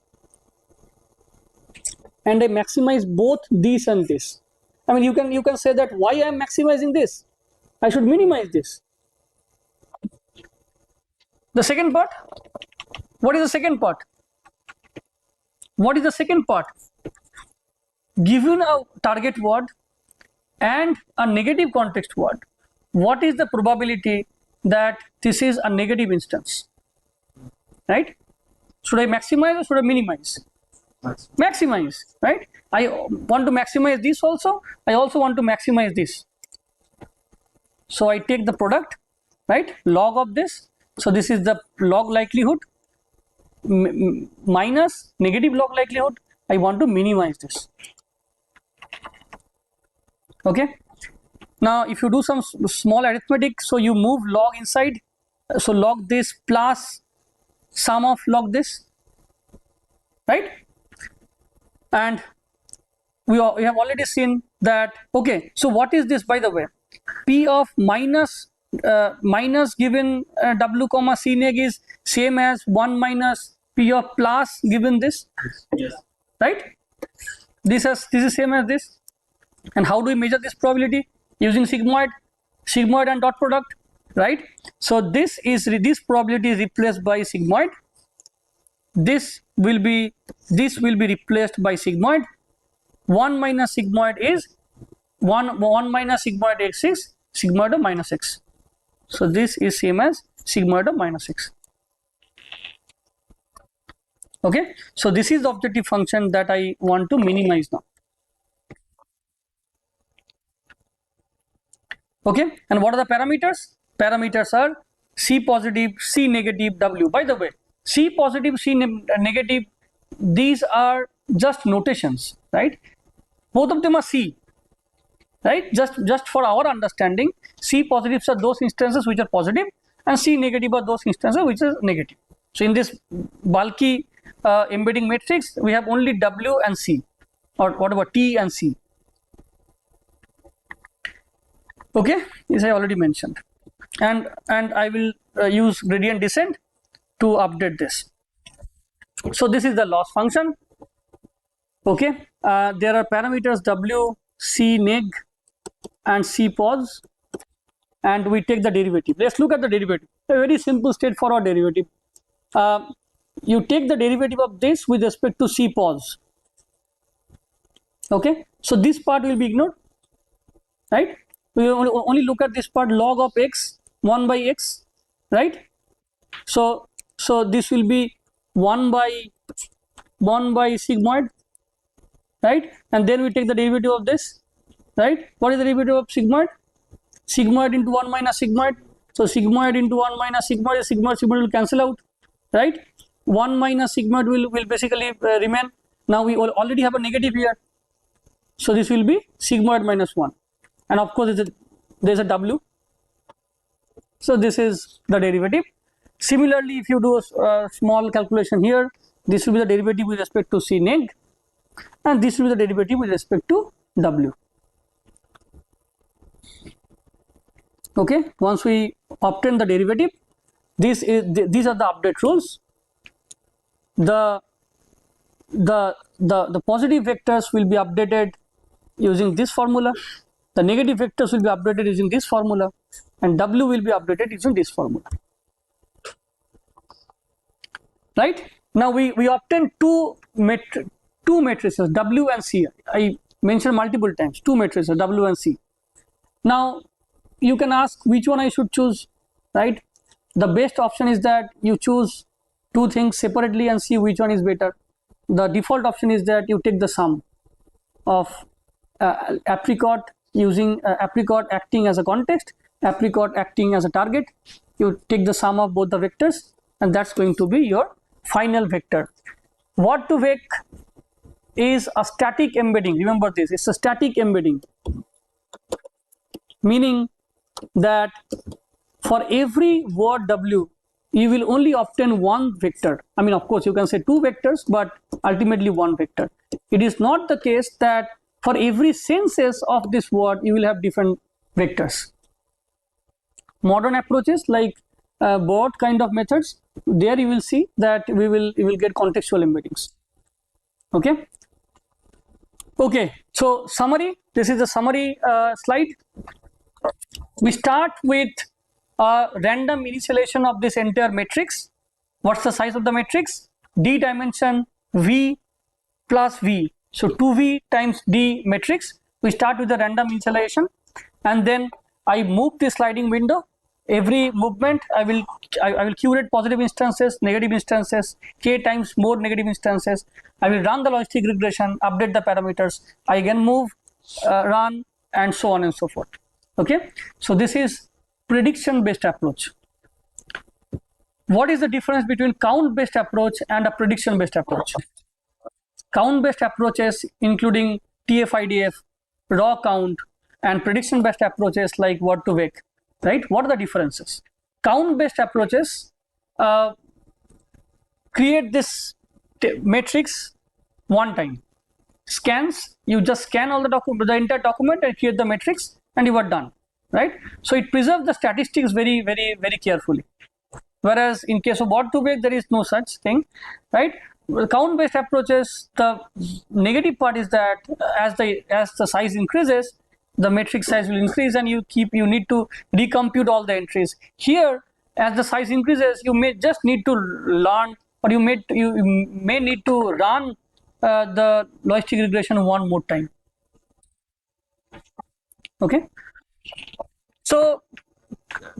S1: and I maximize both this and this. I mean, you can say that why I am maximizing this? I should minimize this. The second part. What is the second part? What is the second part? Given a target word and a negative context word, what is the probability that this is a negative instance, right? Should I maximize or should I minimize? Maximize, right? I want to maximize this also. I also want to maximize this. So I take the product, right? Log of this. So this is the log likelihood minus negative log likelihood. I want to minimize this. Okay. Now if you do some small arithmetic, so you move log inside, so log this plus sum of log this, right? And we have already seen that. Okay, so what is this, by the way? P of minus given W comma C neg is same as 1 minus P of plus given this, yes, right? This is same as this. And how do we measure this probability? Using sigmoid and dot product, right? So this probability is replaced by sigmoid. This will be replaced by sigmoid. 1 minus sigmoid is 1 minus sigmoid x is sigmoid of minus x. So this is same as sigmoid of minus x. Okay, so this is the objective function that I want to minimize now. Okay, and what are the parameters? Parameters are C positive, C negative, W. By the way, C positive, C negative, these are just notations, right? Both of them are C, right? Just for our understanding, C positives are those instances which are positive, and C negative are those instances which are negative. So in this bulky embedding matrix, we have only W and C, or whatever T and C. Okay, this I already mentioned, and I will use gradient descent to update this. So this is the loss function. Okay, there are parameters W, C neg, and C pos, and we take the derivative. Let's look at the derivative. A very simple, straightforward derivative. You take the derivative of this with respect to C pos. Okay, so this part will be ignored, right? We only look at this part, log of x, 1 by x, right? So this will be 1 by sigmoid, right? And then we take the derivative of this, right? What is the derivative of sigmoid? Sigmoid into 1 minus sigmoid. So sigmoid into 1 minus sigmoid, sigmoid will cancel out, right? 1 minus sigmoid will basically remain. Now we already have a negative here, so this will be sigmoid minus 1, and of course there's a W. So this is the derivative. Similarly, if you do a small calculation here, this will be the derivative with respect to C neg, and this will be the derivative with respect to W. Okay, once we obtain the derivative, these are the update rules. The positive vectors will be updated using this formula, the negative vectors will be updated using this formula, and W will be updated using this formula. Right, now we obtain two matrices W and C. I mentioned multiple times, two matrices W and C. Now you can ask which one I should choose, right? The best option is that you choose two things separately and see which one is better. The default option is that you take the sum of apricot using apricot acting as a context, apricot acting as a target. You take the sum of both the vectors, and that's going to be your final vector. Word2Vec is a static embedding. Remember this, it's a static embedding, meaning that for every word W, you will only obtain one vector. I mean, of course, you can say two vectors, but ultimately one vector. It is not the case that for every senses of this word, you will have different vectors. Modern approaches like board kind of methods, there you will see that you will get contextual embeddings. Okay. Okay. So summary. This is the summary slide. We start with a random initialization of this entire matrix. What's the size of the matrix? D dimension V plus V. So 2V times D matrix. We start with the random initialization, and then I move the sliding window. Every movement I will curate positive instances, negative instances, k times more negative instances. I will run the logistic regression, update the parameters. I again move, run, and so on and so forth. Okay, so this is prediction based approach. What is the difference between count based approach and a prediction based approach? Count based approaches including TF-IDF, raw count, and prediction based approaches like Word2Vec, right? What are the differences? Count based approaches create this matrix one time. Scans, you just scan all the entire document and create the matrix, and you are done, right? So it preserves the statistics very, very, very carefully. Whereas in case of Word2Vec, there is no such thing, right? Count based approaches, the negative part is that as the size increases, the matrix size will increase, and you need to recompute all the entries. Here, as the size increases, you may just need to learn, or you may need to run the logistic regression one more time. Okay. So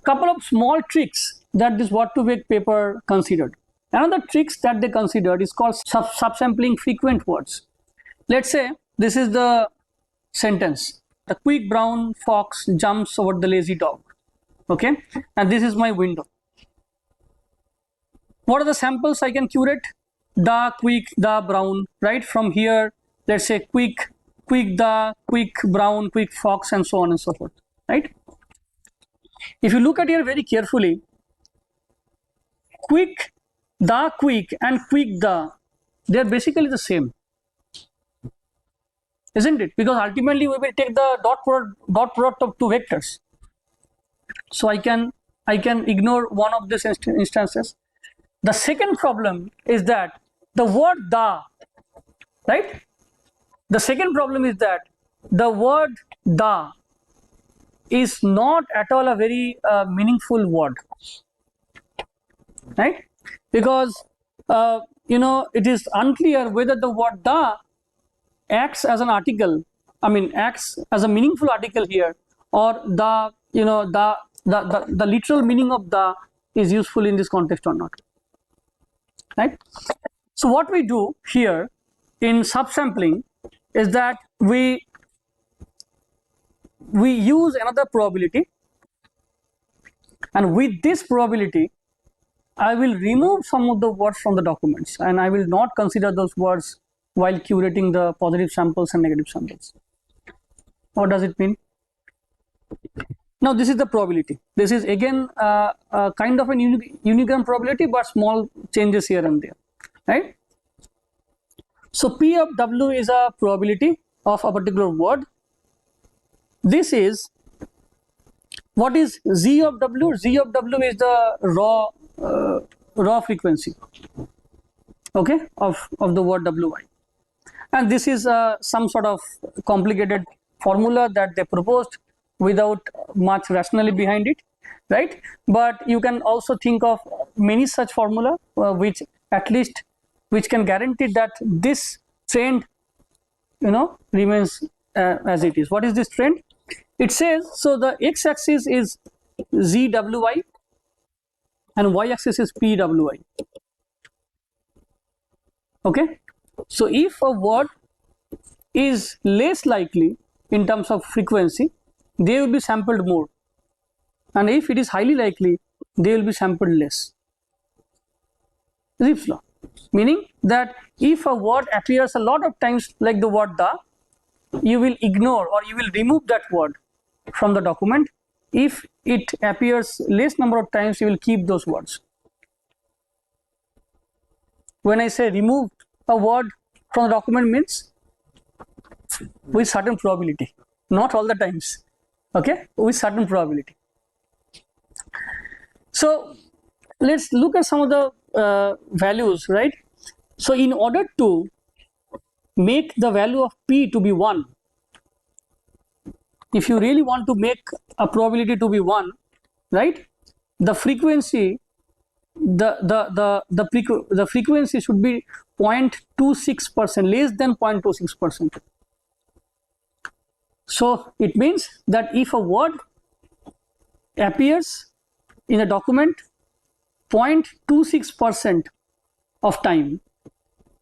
S1: couple of small tricks that this Word2Vec paper considered. Another tricks that they considered is called subsampling frequent words. Let's say this is the sentence: the quick brown fox jumps over the lazy dog. Okay, and this is my window. What are the samples I can curate? The, quick, the, brown, right? From here, let's say quick, the, quick, brown, quick, fox, and so on and so forth, right? If you look at here very carefully, quick, the, quick, and quick, the, they are basically the same, isn't it? Because ultimately we will take the dot product of two vectors. So I can ignore one of these instances. The second problem is that the word the, right? The second problem is that the word the is not at all a very meaningful word, right? Because it is unclear whether the word the acts as an article, acts as a meaningful article here, or the literal meaning of the is useful in this context or not, right? So what we do here in subsampling is that we use another probability, and with this probability I will remove some of the words from the documents, and I will not consider those words while curating the positive samples and negative samples. What does it mean? Now this is the probability. This is again kind of an unigram probability, but small changes here and there, right? So P of W is a probability of a particular word. This is, what is Z of W? Z of W is the raw frequency, okay, of the word WI. And this is some sort of complicated formula that they proposed without much rationale behind it, right? But you can also think of many such formula which can guarantee that this trend remains as it is. What is this trend? It says, so the x-axis is ZWI and y-axis is PWI. Okay, so if a word is less likely in terms of frequency, they will be sampled more, and if it is highly likely, they will be sampled less. Zipf's law, meaning that if a word appears a lot of times like the word the, you will ignore or you will remove that word from the document. If it appears less number of times, you will keep those words. When I say remove a word from the document, means with certain probability, not all the times, okay, with certain probability. So let's look at some of the values, right? So in order to make the value of P to be 1, if you really want to make a probability to be 1, right, the frequency, the frequency should be 0.26%, less than 0.26%. So it means that if a word appears in a document 0.26% of time,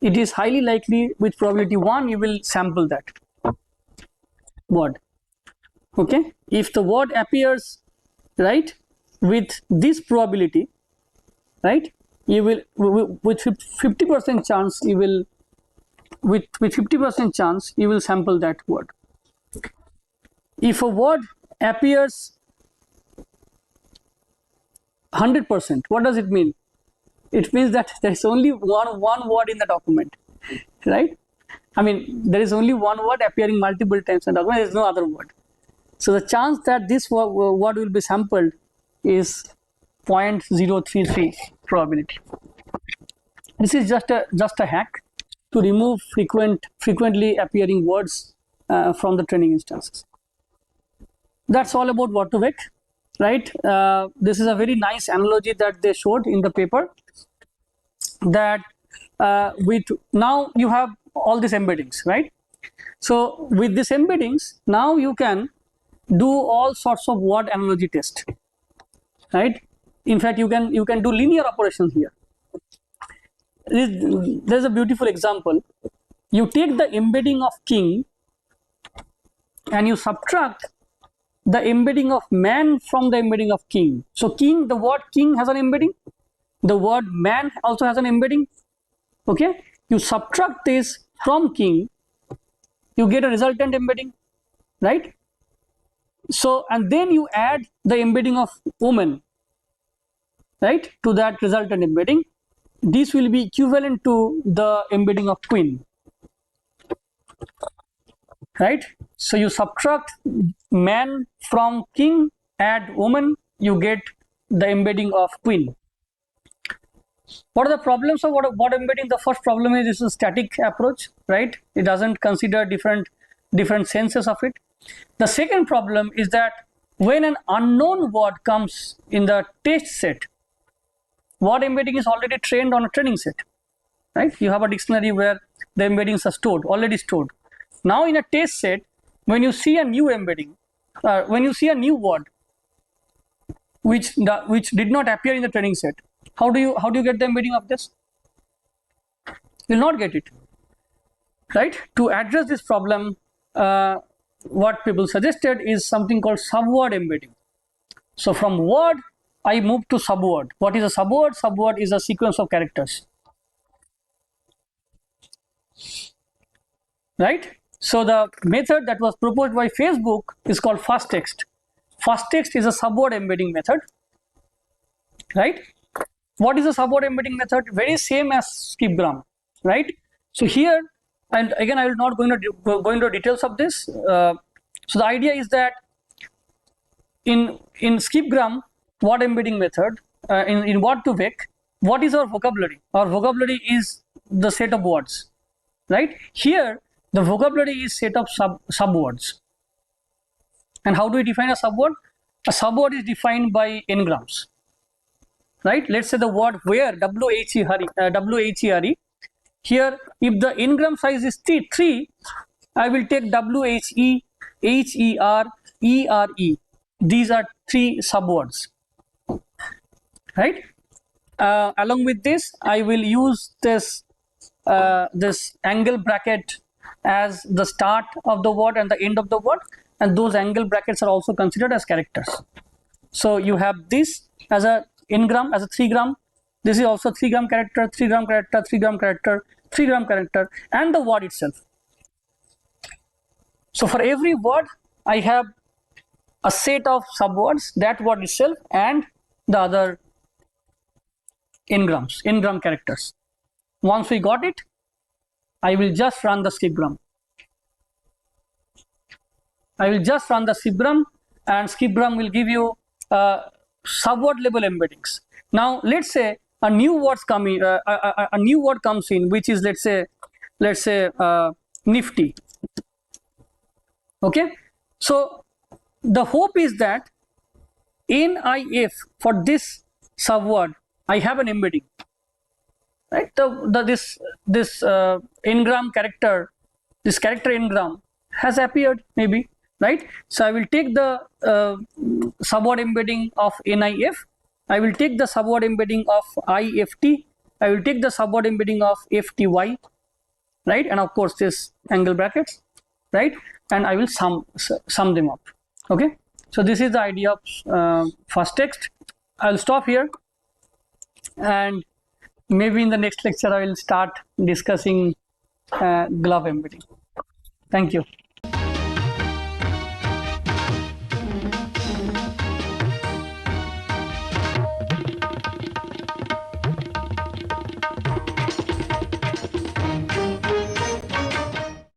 S1: it is highly likely with probability 1 you will sample that word. Okay, if the word appears, right, with this probability, right, you will with 50% chance you will with 50% chance you will sample that word. If a word appears 100%, what does it mean? It means that there is only one word in the document, right? I mean, there is only one word appearing multiple times in the document. There is no other word. So the chance that this word will be sampled is 0.033 probability. This is just a hack to remove frequently appearing words from the training instances. That's all about Word2Vec, right? This is a very nice analogy that they showed in the paper, that now you have all these embeddings, right? So with these embeddings, now you can do all sorts of word analogy test, right? In fact, you can do linear operations here. There's a beautiful example. You take the embedding of king and you subtract the embedding of man from the embedding of king. So king, the word king has an embedding, the word man also has an embedding. Okay, you subtract this from king, you get a resultant embedding, right? So, and then you add the embedding of woman, right, to that resultant embedding. This will be equivalent to the embedding of queen, right? So you subtract man from king, add woman, you get the embedding of queen. What are the problems of word embedding? The first problem is this is a static approach, right? It doesn't consider different senses of it. The second problem is that when an unknown word comes in the test set, word embedding is already trained on a training set, right? You have a dictionary where the embeddings are stored, already stored. Now in a test set, when you see a new embedding, when you see a new word which did not appear in the training set, how do you get the embedding of this? You will not get it, right? To address this problem, what people suggested is something called subword embedding. So from word, I move to subword. What is a subword? Subword is a sequence of characters, right? So the method that was proposed by Facebook is called fastText. FastText is a subword embedding method, right? What is a subword embedding method? Very same as skipgram, right? So here, and again, I will not go into details of this. So the idea is that in skipgram word embedding method, in Word2Vec, what is our vocabulary? Our vocabulary is the set of words, right? Here, the vocabulary is set of subwords. And how do we define a subword? A subword is defined by n-grams, right? Let's say the word where, W-H-E-R-E. Here, if the n-gram size is 3, I will take W-H-E, H-E-R, E-R-E. These are 3 subwords, right? Along with this, I will use this angle bracket as the start of the word and the end of the word, and those angle brackets are also considered as characters. So you have this as a n-gram, as a 3 gram. This is also 3 gram character, 3 gram character, 3 gram character, 3 gram character, and the word itself. So for every word, I have a set of subwords, that word itself, and the other n-gram characters. Once we got it, I will just run the skipgram. And skipgram will give you subword level embeddings. Now let's say a new word comes in, which is let's say nifty. Okay, so the hope is that NIF for this subword, I have an embedding, right? This n-gram character, this character n-gram has appeared maybe, right? So I will take the subword embedding of NIF, I will take the subword embedding of IFT, I will take the subword embedding of FTY, right? And of course this angle brackets, right? And I will sum them up. Okay, so this is the idea of fastText. I'll stop here, and maybe in the next lecture I will start discussing glove embedding. Thank you.